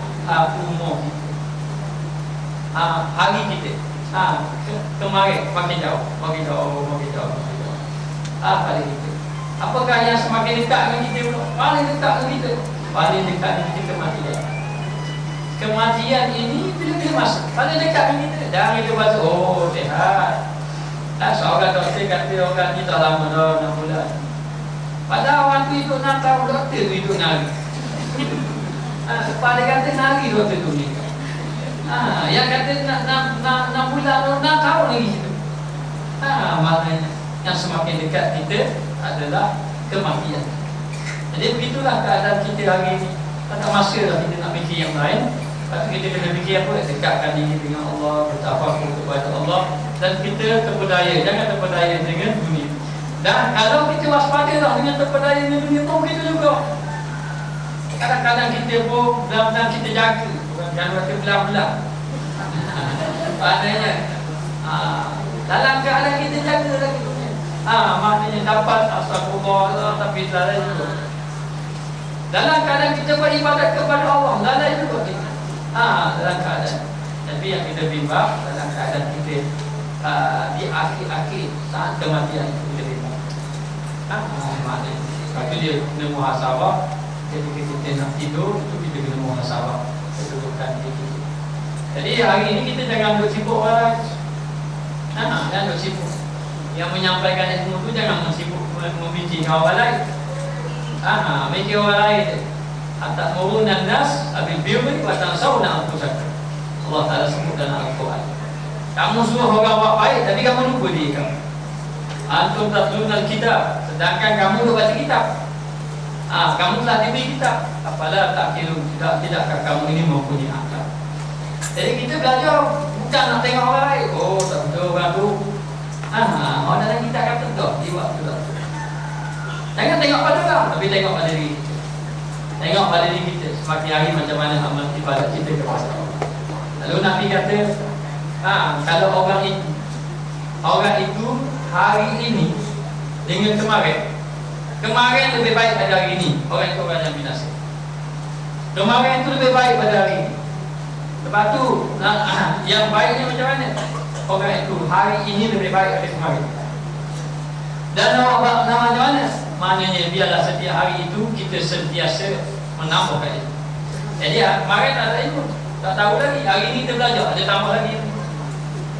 umur kita. Hari kita. Kemarin makin jauh. Hari kita. Apakah yang semakin dekat dengan kita? Paling dekat dengan kita. Paling dekat dengan kita kematian. Kematian ini bila masuk paling dekat dengan kita. Jangan kita baca, sehat. Seorang doktor kata orang ni tak lama dah 6 bulan. Padahal orang tu hidup 6 tahun, doktor tu hidup nari. Pada kata nari doktor tu ni. Yang kata 6 bulan 6 tahun lagi situ. Maknanya yang semakin dekat kita adalah kematian. Jadi begitulah keadaan kita hari ini. Tak ada masa dah kita nak fikir yang lain. Lepas tu kita kena fikir apa? Dekatkan diri dengan Allah, bertafakur kepada Allah. Dan kita terpedaya, jangan terpedaya dengan dunia. Dan kalau kita waspada lah dengan terpedaya dengan dunia pun kita juga. Kadang-kadang kita pun benar-benar kita jaga. Jangan kata belah-belah. Maknanya dalam keadaan kita jaga lagi dunia. Maknanya dapat astagfirullah tapi lalai juga. Dalam keadaan kita beribadat kepada Allah, lalai juga kita. Dalam keadaan. Tapi yang kita bimbang dalam keadaan kita di akhir-akhir saat kematian itu kita bimbang. Maknanya kalau dia kena muhasabah. Ketika kita nak tidur, itu kita kena muhasabah kedudukan diri. Jadi hari ini kita jangan duk sibuk orang. Jangan duk sibuk. Yang menyampaikan ilmu itu jangan sibuk membincang orang lain. Mikir orang lain. Atamuruna nas bil birri wa tansawna anfusakum. Allah Taala sebut dalam Al-Quran. Kamu suruh orang buat baik tapi kamu lupa diri kamu. Antum tatluna al-kitab, sedangkan kamu duk baca kitab. Kamu telah diberi kitab. Apalah takkilun, tidakkah kamu ini mempunyai akal? Jadi kita belajar bukan nak tengok orang lain. Tak betul orang tu. Orang dalam kitab kata betul, dia buat betul. Jangan tengok pada orang, tapi tengok pada diri kita. Tengok pada diri kita semakin hari macam mana amal ibadat kita kepada Allah. Lalu Nabi kata, kalau orang itu hari ini dengan kemarin lebih baik pada hari ini. Orang itu orang yang binasa. Kemarin itu lebih baik pada hari ini. Lepas tu yang baiknya macam mana? Orang itu hari ini lebih baik daripada kemarin. Dan nak macam mana? Maknanya biarlah setiap hari itu kita sentiasa menambah ilmu. Jadi kemarin ada ilmu, tak tahu lagi. Hari ini kita belajar, ada tambah lagi ilmu.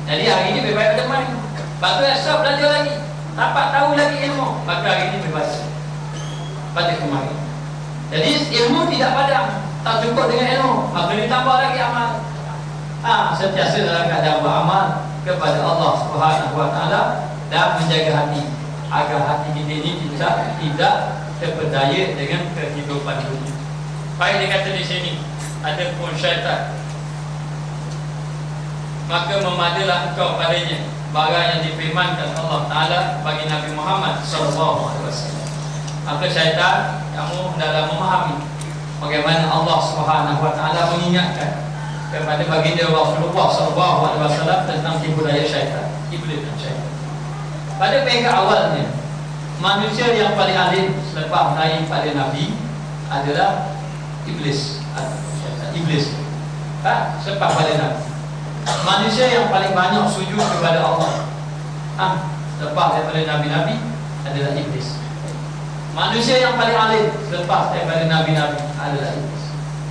Jadi hari ini lebih baik ada main. Lepas tu esok belajar lagi, dapat tahu lagi ilmu. Maka hari ini bebas pada kemarin. Jadi ilmu tidak padam, tak cukup dengan ilmu, maka ditambah lagi amal. Sentiasa dalam keadaan beramal kepada Allah Subhanahu Wa Taala dan menjaga hati agar hati kita ini tidak terpedaya dengan kehidupan dunia. Baik, dia kata di sini ada pun syaitan, maka memadalah engkau padanya barang yang difirmankan Allah Taala bagi Nabi Muhammad SAW. Maka syaitan, kamu hendaklah memahami bagaimana Allah Subhanahu Wa Taala mengingatkan kepada baginda Rasulullah SAW tentang tipu daya syaitan, iblis dan syaitan. Pada peringkat awalnya, manusia yang paling alim selepas naik pada Nabi adalah iblis atau syaitan. Iblis selepas pada Nabi. Manusia yang paling banyak sujud kepada Allah selepas daripada Nabi-Nabi adalah iblis. Manusia yang paling alim selepas daripada Nabi-Nabi adalah iblis.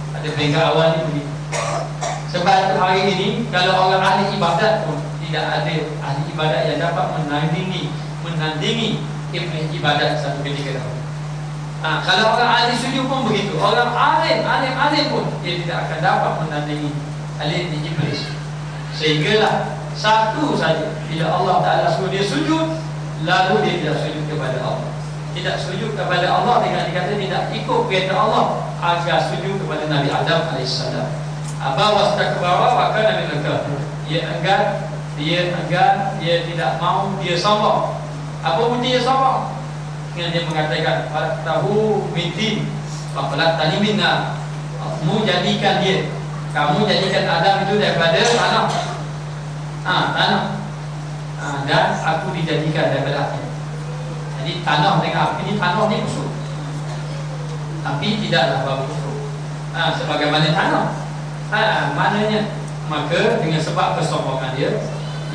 Pada peringkat awal ni begitu. Sebab hari ini kalau orang ahli ibadat pun tidak ada ahli ibadat yang dapat menandingi iblis ibadat satu ketika. Kalau orang ahli sujud pun begitu. Orang alim pun dia tidak akan dapat menandingi ahli iblis. Sehinggalah satu saja, bila Allah Ta'ala suruh dia sujud, lalu dia tidak sujud kepada Allah. Tidak sujud kepada Allah dengan dikata tidak ikut perintah Allah agar sujud kepada Nabi Adam AS. Aba wastakbara wa kana minal kafirin. Dia enggan, dia tidak mau, dia sombong. Apa bukti dia sombong? Dengan dia mengatakan tahu miti faqalat tanimina. Kamu jadikan Adam itu daripada tanah. Tanah. Dan aku dijadikan daripada api. Jadi tanah dengan api ini, tanah ni musuh. Api tidaklah bermusuh. Sebagaimana tanah. Maknanya, maka dengan sebab kesombongan dia,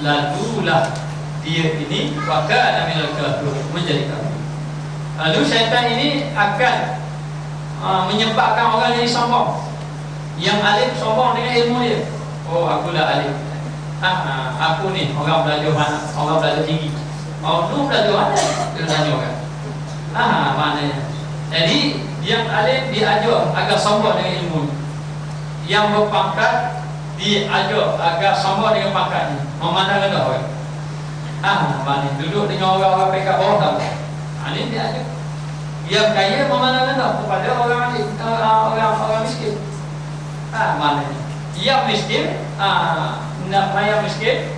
lalulah dia ini wakana minal kafirin, menjadi kafir. Lalu syaitan ini akan menyebabkan orang jadi sombong. Yang alim sombong dengan ilmu dia. Oh, akulah alim. Aku ni orang belajar mana? Orang belajar tinggi. Lu belajar mana? Dia tanya orang. Maknanya. Jadi yang alim diajar agar sombong dengan ilmu. Yang berpangkat diajar agar sombong dengan pangkatnya, memandang rendah orang. Maknanya duduk dengan orang-orang peringkat bawah tak. Ini diajar. Yang kaya memandang rendah kepada orang alim, orang miskin. Maknanya yang miskin, yang miskin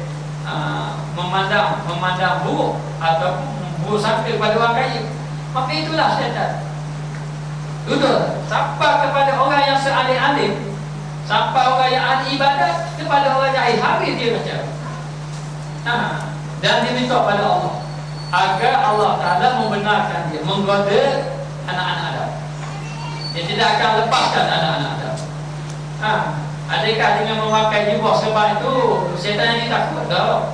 memandang buruk atau buruk sangka kepada orang kaya. Maka itulah syaitan. Duduk sampai kepada orang yang sealim-alim, sampai orang yang ahli ibadat kepada orang yang ahli habis dia macam. Dan dia minta pada Allah agar Allah Ta'ala membenarkan dia, menggoda anak-anak Adam. Dia tidak akan lepaskan anak-anak Adam. Adakah dengan memakai jubah sebab itu syaitan yang takut? Tak.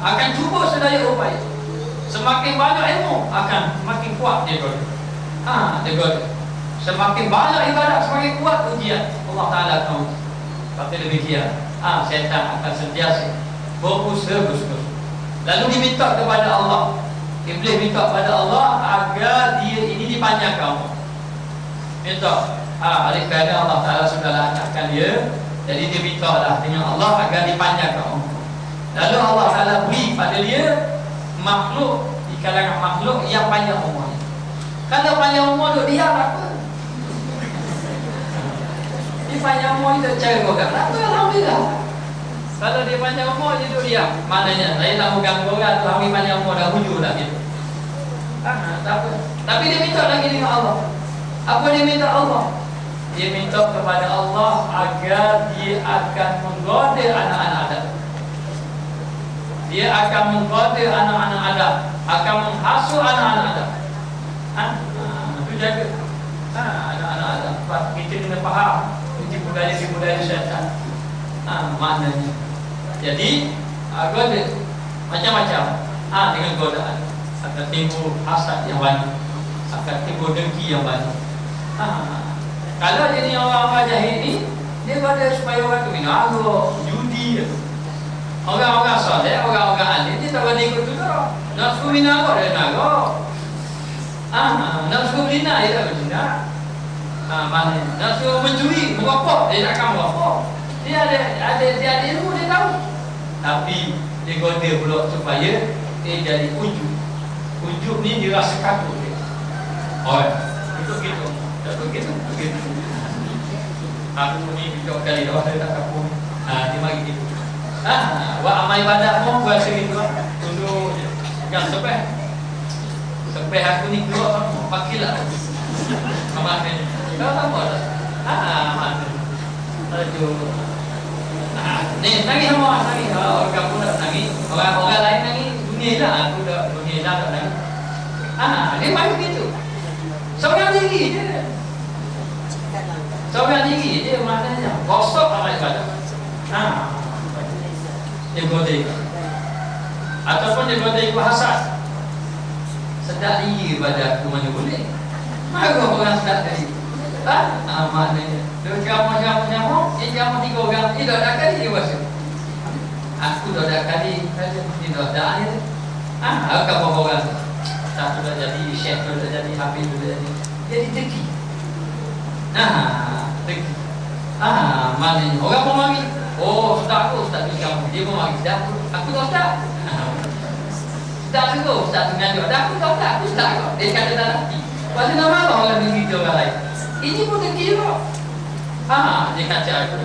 Akan cuba sedaya upaya. Semakin banyak ilmu akan semakin kuat dia goda. Dia goda. Semakin banyak ibadat, semakin kuat ujian. Allah Ta'ala akan uji. Seperti demikian, syaitan akan sentiasa berusaha. Lalu diminta kepada Allah. Iblis minta kepada Allah agar dia ini dipanjangkan. Minta. Oleh kerana Allah Ta'ala sudah lancarkan dia, jadi dia minta lah dengan Allah agar dipanjangkan. Lalu Allah Ta'ala beri pada dia makhluk di kalangan makhluk yang panjang umurnya. Kalau panjang umur duduk diam apa? Dia panjang umur dia cari orang. Alhamdulillah. Kalau dia panjang umur dia duduk diam. Maknanya saya tak mau ganggu orang tu, kami panjang umur dah hujur dah gitu. Tak apa. Tapi dia minta lagi dengan Allah. Apa dia minta Allah? Dia minta kepada Allah agar dia akan menggoda anak-anak Adam. Dia akan menggoda anak-anak Adam, akan menghasut anak-anak Adam. Itu jaga. Anak-anak Adam. Kita kena faham budaya syaitan. Maknanya. Jadi goda macam-macam. Dengan godaan akan timbul hasad yang banyak. akan timbul dengki yang banyak. Kalau jadi orang-orang jahil ni, dia pada supaya orang tu minum arak, judi. Orang-orang soleh, orang-orang alim, dia tak boleh ikut tu dah. Nak suruh minum arak, dia nak arak. Nak suruh berlina, dia tak berlina. Mana? Nak suruh mencuri, merokok, dia takkan merokok. Dia ada ilmu, dia tahu. Tapi dia goda pula supaya dia jadi ujub. Ujub ni dia rasa kaku dia. Itu gitu. Aku ni bijak kali dah saya tak kaku. Dia mari gitu. Buat amal ibadat pun buat segitu. Tunduk yang sepeh. Sepeh aku ni keluar pakilah. Amal ni. Kau tak apa dah. Mana? Aduh. Ni nangis semua, nangis. Orang kampung dah nangis. Orang lain nangis. Dunia lah, aku dah dunia lah tak nangis. Dia main begitu. Seorang diri je. Seorang diri je maknanya. Rosak amal ibadat. Dia godek. Ataupun dia godek hasad. Sedap diri pada aku mana boleh. Marah orang sedap diri. Maknanya dia ceramah-ceramah, dia ceramah 3 orang, dia dah kali dia puasa. Aku dah kali, dia dah je. Apa orang? Satu dah jadi syekh, dah jadi habib, dah jadi teki. Teki. Maknanya orang pun mari. Ustaz aku, ustaz tu kamu. Dia pun mari. Aku dah ustaz. Ustaz tu, ustaz tu ngajar. Aku dah ustaz, aku ustaz aku. Dia kata tak nanti. Lepas tu nak marah orang ni kita orang lain. Ini pun teki juga. Dia kata aku.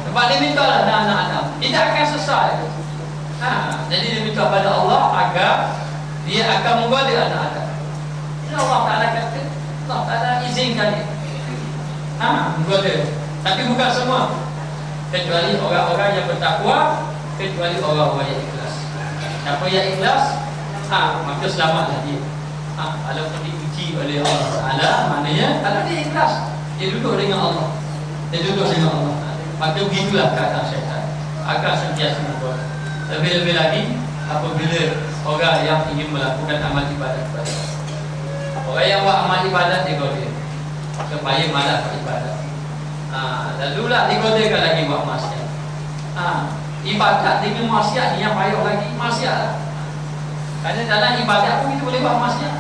Sebab dia minta lah anak-anak Adam. Tidak akan selesai. Jadi dia minta pada Allah agar dia akan menggoda anak Adam. Allah Ta'ala kata, Allah Ta'ala izinkan dia. Menggoda. Tapi bukan semua. Kecuali orang-orang yang bertakwa, kecuali orang-orang yang ikhlas. Siapa yang ikhlas, maka selamatlah dia. Kalau diuji oleh Allah Ta'ala, maknanya kalau dia ikhlas, dia duduk dengan Allah. Maka begitulah keadaan syaitan, akan sentiasa membuat. Lebih-lebih lagi apabila orang yang ingin melakukan amal ibadat kepada Allah. Orang yang buat amal ibadat digoda supaya malas beribadat. Lalulah digodakan lagi buat maksiat. Ibadat dengan maksiat ni yang payah lagi, maksiat lah. Kerana dalam ibadat pun kita boleh buat maksiat.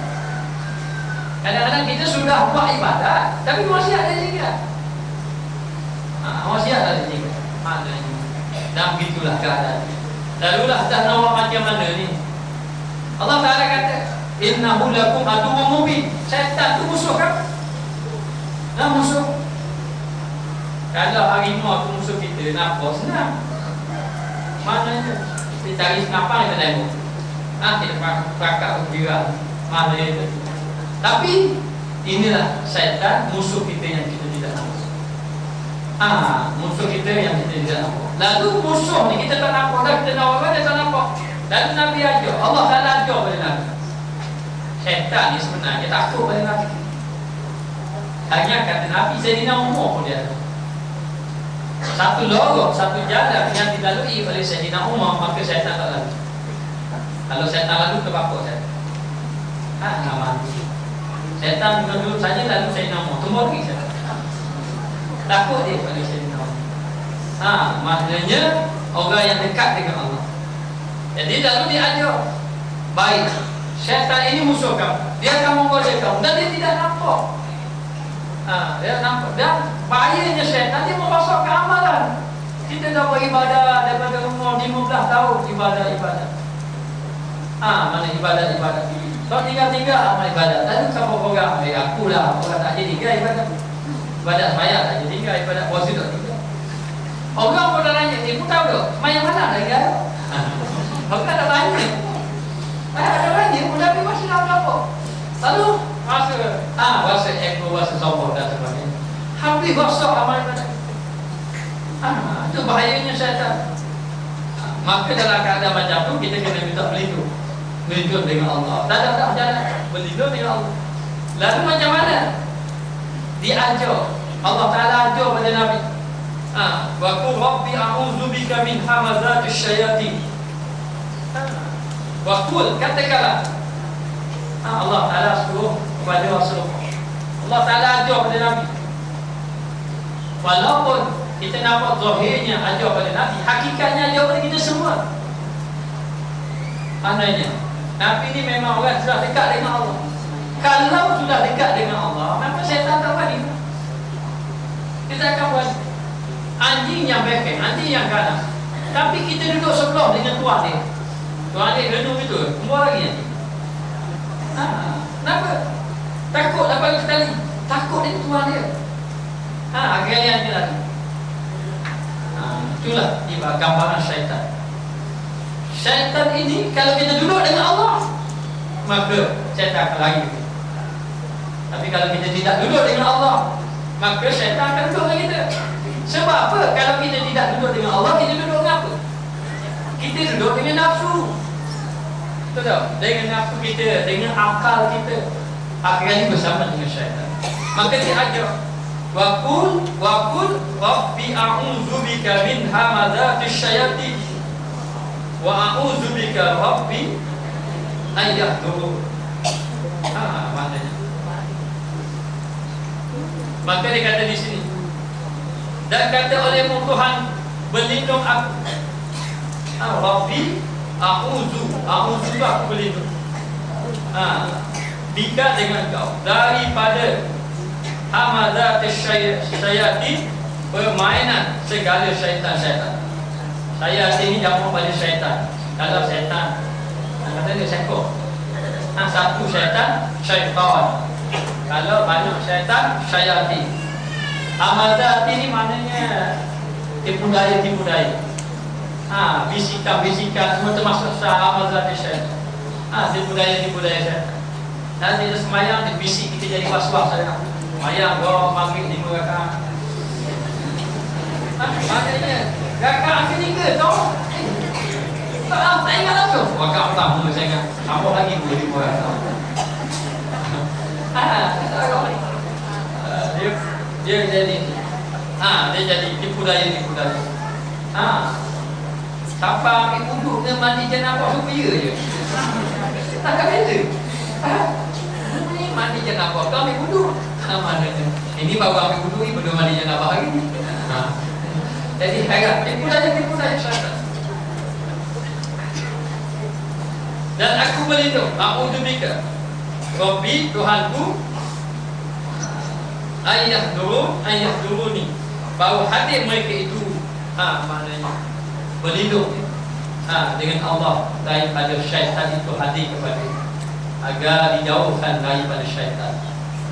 Kadang-kadang kita sudah buat ibadat, tapi maksiat ada juga. Maksiat ada juga. Maknanya. Dan begitulah keadaan. Lalulah dah nak macam mana ni. Allah Ta'ala kata, innahu lakum aduwwun mubin. Syaitan tu musuh kan? Musuh. Kalau harimau tu musuh kita, nampak senang. Maknanya kita cari senapang kita tengok. Kita pakak bergerak. Maknanya. Tapi inilah syaitan, musuh kita yang kita tidak nampak. Musuh kita yang kita tidak nampak. Lalu musuh ni kita tak nampak dah, kita nak orang dia tak nampak. Lalu Nabi ajar, Allah Ta'ala ajar pada Nabi. Syaitan ni sebenarnya takut pada Nabi. Hanya kata Nabi, Sayyidina Umar pun dia. Satu lorong, satu jalan yang dilalui oleh Sayyidina Umar, maka syaitan tak lalu. Kalau syaitan lalu, terpakuk syaitan. Nama syaitan juga dulu saja lalu Sayyidina Umar. Tunggu lagi syaitan. Takut dia pada Sayyidina Umar. Maknanya orang yang dekat dengan Allah. Jadi lalu dia ajar, baik, syaitan ini musuh kamu, dia akan menggoda kamu dan dia tidak nampak. Dia nampak. Dan bahayanya syaitan, dia merosakkan amalan. Kita dah beribadah daripada umur 15 tahun, ibadah-ibadah. Mana ibadat-ibadat. Kalau tinggal-tinggal amal ibadat. Lalu siapa orang? Aku lah, orang tak jadi tinggal ibadat. Ibadat semayang tak jadi tinggal, ibadat puasa tak tinggal. Orang pun dah nanya, pun tahu tak? Semayang mana lagi ada? Orang dah tanya. Ada tanya, pun tapi masih nak apa? Lalu rasa ego, rasa sombong dan sebagainya. Habis rosak amal ibadat. Itu bahayanya syaitan. Maka dalam keadaan macam tu kita kena minta berlindung. Berlindung dengan Allah. Tak ada jalan. Berlindung dengan Allah. Lalu macam mana? Diajar. Allah Ta'ala ajar pada Nabi. Wa qul rabbi a'udzubika min hamazatis syayatin. Wa qul, katakanlah, Allah Ta'ala suruh kepada Rasulullah. Allah Ta'ala ajar pada Nabi. Walaupun kita nampak zahirnya ajar pada Nabi, hakikatnya ajar pada kita semua. Maknanya Nabi ni memang orang sudah dekat dengan Allah. Kalau sudah dekat dengan Allah, memang syaitan tak berani. Kita akan buat anjing yang beken, anjing yang ganas. Tapi kita duduk sebelah dengan tuan dia. Tuan dia renung itu, keluar lagi nanti. Kenapa? Takut nak bagi sekali. Takut dengan tuan dia. Agaknya dia lagi. Itulah ibarat gambaran syaitan. Syaitan ini kalau kita duduk dengan Allah, maka syaitan akan lari. Tapi kalau kita tidak duduk dengan Allah, maka syaitan akan duduk dengan kita. Sebab apa? Kalau kita tidak duduk dengan Allah, kita duduk dengan apa? Kita duduk dengan nafsu. Betul tak? Dengan nafsu kita, dengan akal kita. Akhirnya bersama dengan syaitan. Maka dia ajar, Waqul Rabbi a'udzubika min hamadatis syayatin wa a'udzubika Rabbi ayyahdurun. Maknanya. Maka dia kata di sini, dan kata oleh Tuhan, berlindung aku. Rabbi a'udzu aku berlindung. Bika dengan kau daripada hamadatis syayatin, permainan segala syaitan-syaitan. Syayatin ini jamak pada syaitan. Kalau syaitan, katanya sekor. Satu syaitan, syaitan. Kalau banyak syaitan, syayatin. Hamadat ini maknanya tipu daya. Bisikan semua termasuk hamadat syaitan. Tipu daya syaitan. Dan dia semayang, dia bisik kita jadi was-was saja. Semayang, doa, maghrib 5 rakaat. Maknanya rakaat ketiga tau. Tak ingat langsung. Rakaat pertama saya ingat. Apa lagi boleh 5 rakaat. Dia jadi dia jadi tipu daya. Sampai ambil wuduk dengan mandi janabah supaya je. Takkan beza. Ini mandi janabah, kau ambil wuduk. Maknanya ini baru ambil wuduk ni belum mandi janabah lagi. Jadi agak tipu daya syaitan. Dan aku berlindung, a'udzubika Rabbi, Tuhanku, ayyahduruni, bahawa hadir mereka itu maknanya berlindung dengan Allah daripada syaitan itu hadir kepada dia, agar dijauhkan daripada syaitan.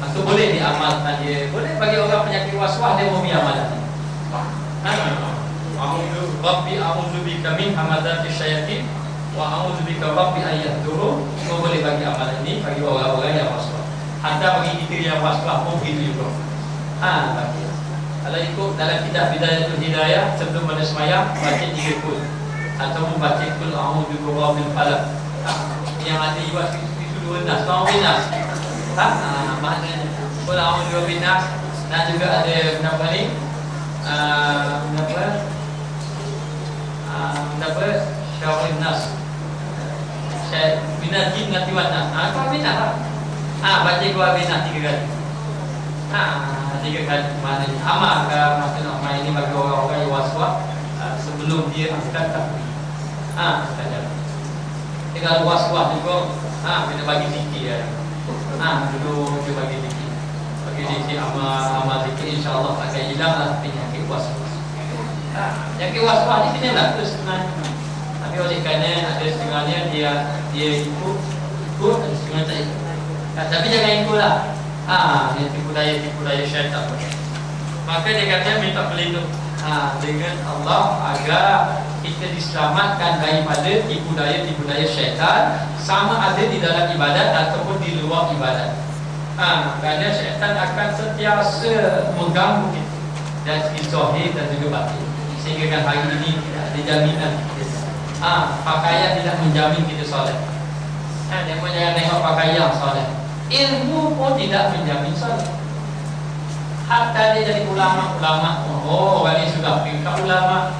Itu boleh diamalkan dia. Boleh bagi orang penyakit was-was, dia mau amalan. Rabbi a'udzubika min hamadatis syayatin wa a'udzubika Rabbi ayyahdurun. Kau boleh bagi amalan ini bagi orang-orang yang was-was. Hatta bagi kita yang was-was pun begitu juga. Kalau ikut dalam kitab Bidayatul Hidayah, sebelum pada semayang baca 3 kul atau membaca kul a'udzu birabbil falaq. Yang ada juga itu 2 nas, kau binas. Maknanya kul a'udzu birabbin nas, dan juga ada kenapa ni? Kenapa syarrin nas. Minal jinnati wan nas. Kau binas. Baca dua binas 3 kali. 3 kali. Maknanya amalkan masa nak main ini bagi orang-orang yang was-was sebelum dia angkat takbir. Sekadar. Kalau was-was juga, kena bagi zikir ya. Dulu dia bagi zikir. Bagi zikir amal zikir, insya-Allah akan hilanglah penyakit was-was. Penyakit was-was ni sebenarnya tak sebenarnya. Tapi oleh kerana ada setengahnya dia ikut dan setengah tak ikut. Tapi jangan ikutlah. Dia tipu daya syaitan. Maka dia kata minta berlindung dengan Allah agar kita diselamatkan daripada tipu daya syaitan, sama ada di dalam ibadat ataupun di luar ibadat. Kerana syaitan akan sentiasa mengganggu kita dari segi zahir dan juga batin, sehingga kan hari ini tidak ada jaminan kita. Pakaian tidak menjamin kita soleh. Jangan tengok pakaian soleh. Ilmu pun tidak menjamin soleh. Hatta dia jadi ulama, orang ini sudah pergi ulama.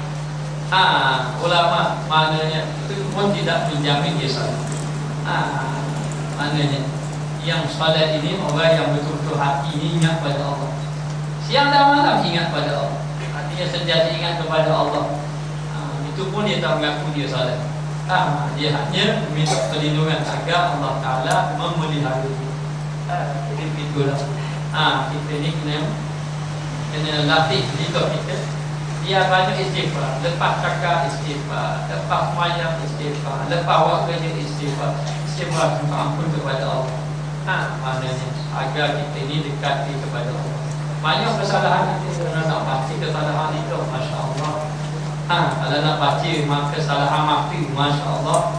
Ulama maknanya itu pun tidak menjamin dia soleh. Maknanya yang salat ini orang yang betul-betul hati ini ingat pada Allah. Siang dan malam ingat pada Allah. Hatinya sentiasa ingat kepada Allah. Itu pun dia tak mengaku dia salat. Dia hanya minta perlindungan agar Allah Ta'ala memelihara dia. Jadi begitulah. Kita ni kena latih hidup kita. Dia banyak istighfar. Lepas cakap istighfar, lepas semayang istighfar, lepas waktu kerja istighfar. Istighfar minta ampun kepada Allah. Maknanya agar kita ini dekat kepada Allah. Banyak kesalahan kita kalau nak pasti kesalahan itu, Masya Allah. Kalau nak baca kesalahan mafi, Masya Allah.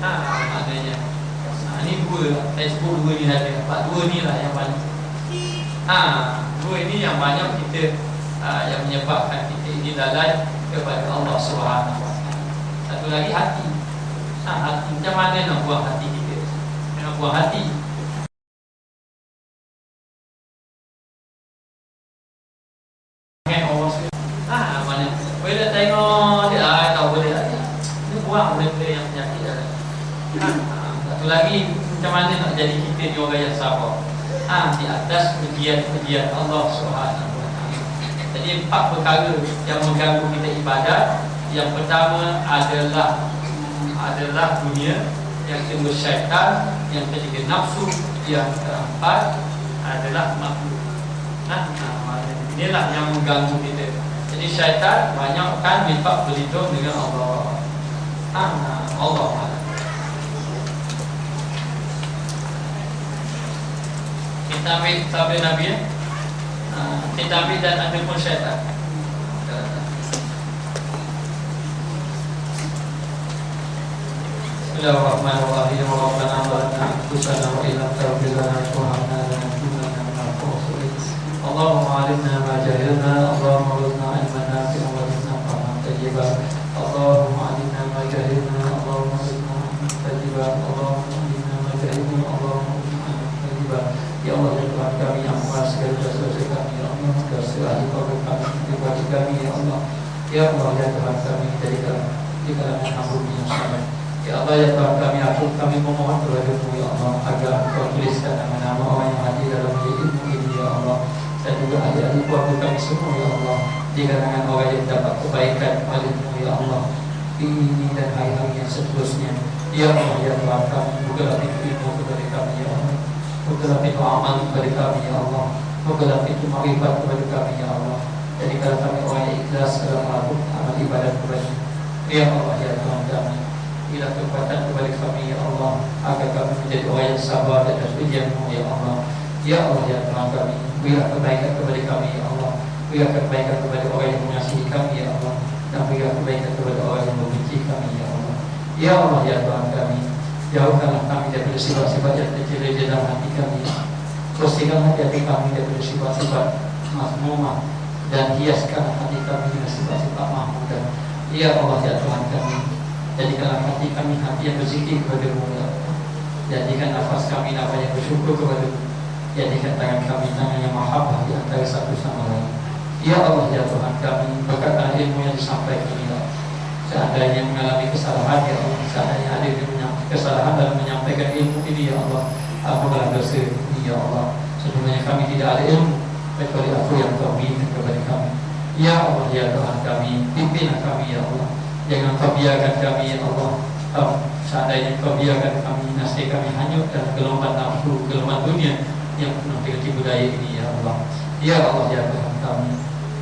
Maknanya ini dua, Facebook dua ni ada. Dua ni lah yang banyak. Dua ini yang banyak kita yang menyebabkan kita ini lalai kepada Allah Subhanahu Wa Taala. Satu lagi hati. Hati macam mana nak buang hati kita? Nak buang hati. Mana? Bila tengok dia, tahu boleh lagi. Ini buang benda yang penyakit dah. Satu lagi macam mana nak jadi kita ni orang yang sabar? Di atas pujian-pujian Allah Subhanahu Wa Taala. Jadi 4 perkara yang mengganggu kita ibadat. Yang pertama adalah dunia, yang kedua syaitan, yang ketiga nafsu, yang keempat adalah makhluk. Inilah yang mengganggu kita. Jadi syaitan banyak kan minta berlindung dengan Allah. Allah. Kita ambil sabda Nabi, kita ambil dan ada pun syaitan. Bismillahirrahmanirrahim. Rabbana zalamna anfusana wa illam taghfir lana wa tarhamna lanakunanna minal khasirin. Allahumma alimna ma jahilna, Allahumma rzuqna ilman nafi'an wa rizqan tayyiban. Allahumma alimna ma jahilna, Allahumma rzuqna ilman tayyiban. Allahumma alimna ma jahilna, Allahumma rzuqna ilman tayyiban. Ya Allah, ya Tuhan kami yang maha segala dosa-dosa kami, ya Allah, kasih kepada kami, kepada kami, ya Allah. Ya Allah, ya Tuhan kami, jadikan di kalangan hamba-Mu yang sabar. Ya Allah, ya Tuhan kami, kami memohon kepada-Mu, ya Allah, agar Kau tuliskan nama-nama orang yang hadir dalam ilmu ini, ya Allah. Dan juga adik-adik keluarga kami semua, ya Allah, di kalangan orang yang dapat kebaikan kepada-Mu, ya Allah, ini dan hari-hari yang seterusnya. Ya Allah, ya Tuhan kami, bukalah pintu ilmu kepada kami, ya Allah. Bukalah pintu amal kepada kami, ya Allah. Bukalah pintu makrifat kepada kami, ya Allah. Jadikanlah kami orang yang ikhlas dalam melakukan amal ibadat kepada-Mu. Ya Allah, ya Tuhan kami, berilah kekuatan kepada kami, ya Allah, agar kami menjadi orang yang sabar dan ujian-Mu, ya Allah. Ya Allah, ya Tuhan kami, berilah kebaikan kepada kami, ya Allah. Berilah kebaikan kepada orang yang mengasihi kami, ya Allah. Dan berilah kebaikan kepada orang yang membenci kami, ya Allah. Ya Allah, ya Tuhan kami, jauhkanlah kami daripada sifat-sifat yang tercela dalam hati kami. Bersihkanlah hati kami daripada sifat-sifat mazmumah, dan hiaskanlah hati kami dengan sifat-sifat mahmudah. Ya Allah, ya Tuhan kami, jadikanlah hati kami hati yang berzikir kepada-Mu, ya Allah. Jadikan nafas kami nafas yang bersyukur kepada-Mu. Jadikan tangan kami tangan yang mahabbah di antara satu sama lain. Ya Allah, ya Tuhan kami, berkatlah ilmu yang disampaikan ini, ya Allah. Seandainya mengalami kesalahan, ya Allah, seandainya ada kesalahan dalam menyampaikan ilmu ini, ya Allah, ampunilah dosa ini, ya Allah. Sebenarnya kami tidak ada ilmu kecuali apa yang Kau berikan kepada kami. Ya Allah, ya Tuhan kami, pimpinlah kami, ya Allah. Jangan Kau biarkan kami, ya Allah. Seandainya Kau biarkan kami, nasib kami hanyut dalam gelombang nafsu, gelombang dunia yang penuh dengan tipu daya ini, ya Allah. Ya Allah, ya Tuhan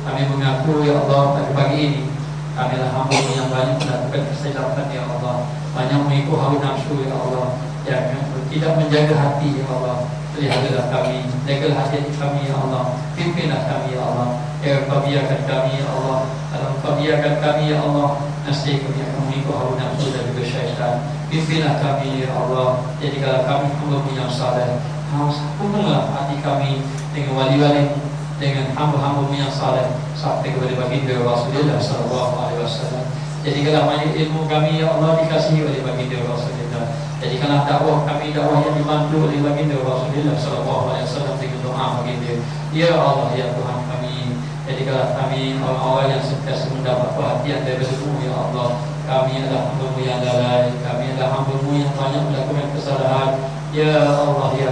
kami mengaku, ya Allah, pada pagi ini kami adalah hamba-Mu yang banyak melakukan kesilapan, ya Allah. Banyak mengikut hawa nafsu, ya Allah, yang tidak menjaga hati, ya Allah. Peliharalah kami, jagalah hati kami, ya Allah. Pimpinlah kami, ya Allah. Jangan Kau biarkan kami, ya Allah. Kalau Kau biarkan kami, ya Allah, nasib kami akan mengikut hawa nafsu dan juga syaitan. Pimpinlah kami, ya Allah. Jadikanlah kami hamba-Mu yang saleh. Hubunglah hati kami dengan wali-wali, dengan hamba-hamba-Mu yang saleh sampai kepada baginda Rasulullah sallallahu alaihi wasallam. Jadikanlah banyak ilmu kami, ya Allah, dikasihi oleh baginda Rasulullah. Jadikanlah dakwah kami dakwah yang dibantu oleh baginda Rasulullah sallallahu alaihi wasallam dengan doa baginda. Ya Allah, ya Tuhan kami, jadikanlah kami orang-orang yang sentiasa mendapat perhatian daripada-Mu, ya Allah. Kami adalah hamba-Mu yang lalai, kami adalah hamba-Mu yang banyak melakukan kesalahan. Ya Allah, ya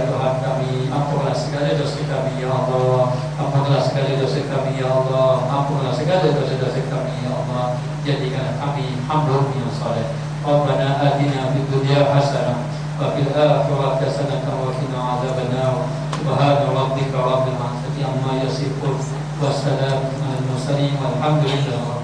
segala dosa kami ya Allah. Ampunlah segala dosa-dosa kami ya Allah. Jadikan kami hamba yang saleh. Rabbana atina fid dunya hasanah wa fil akhirati hasanah wa qina adzabannar. Subhana rabbika rabbil izzati amma yasifun wa salamun alal mursalin walhamdulillahi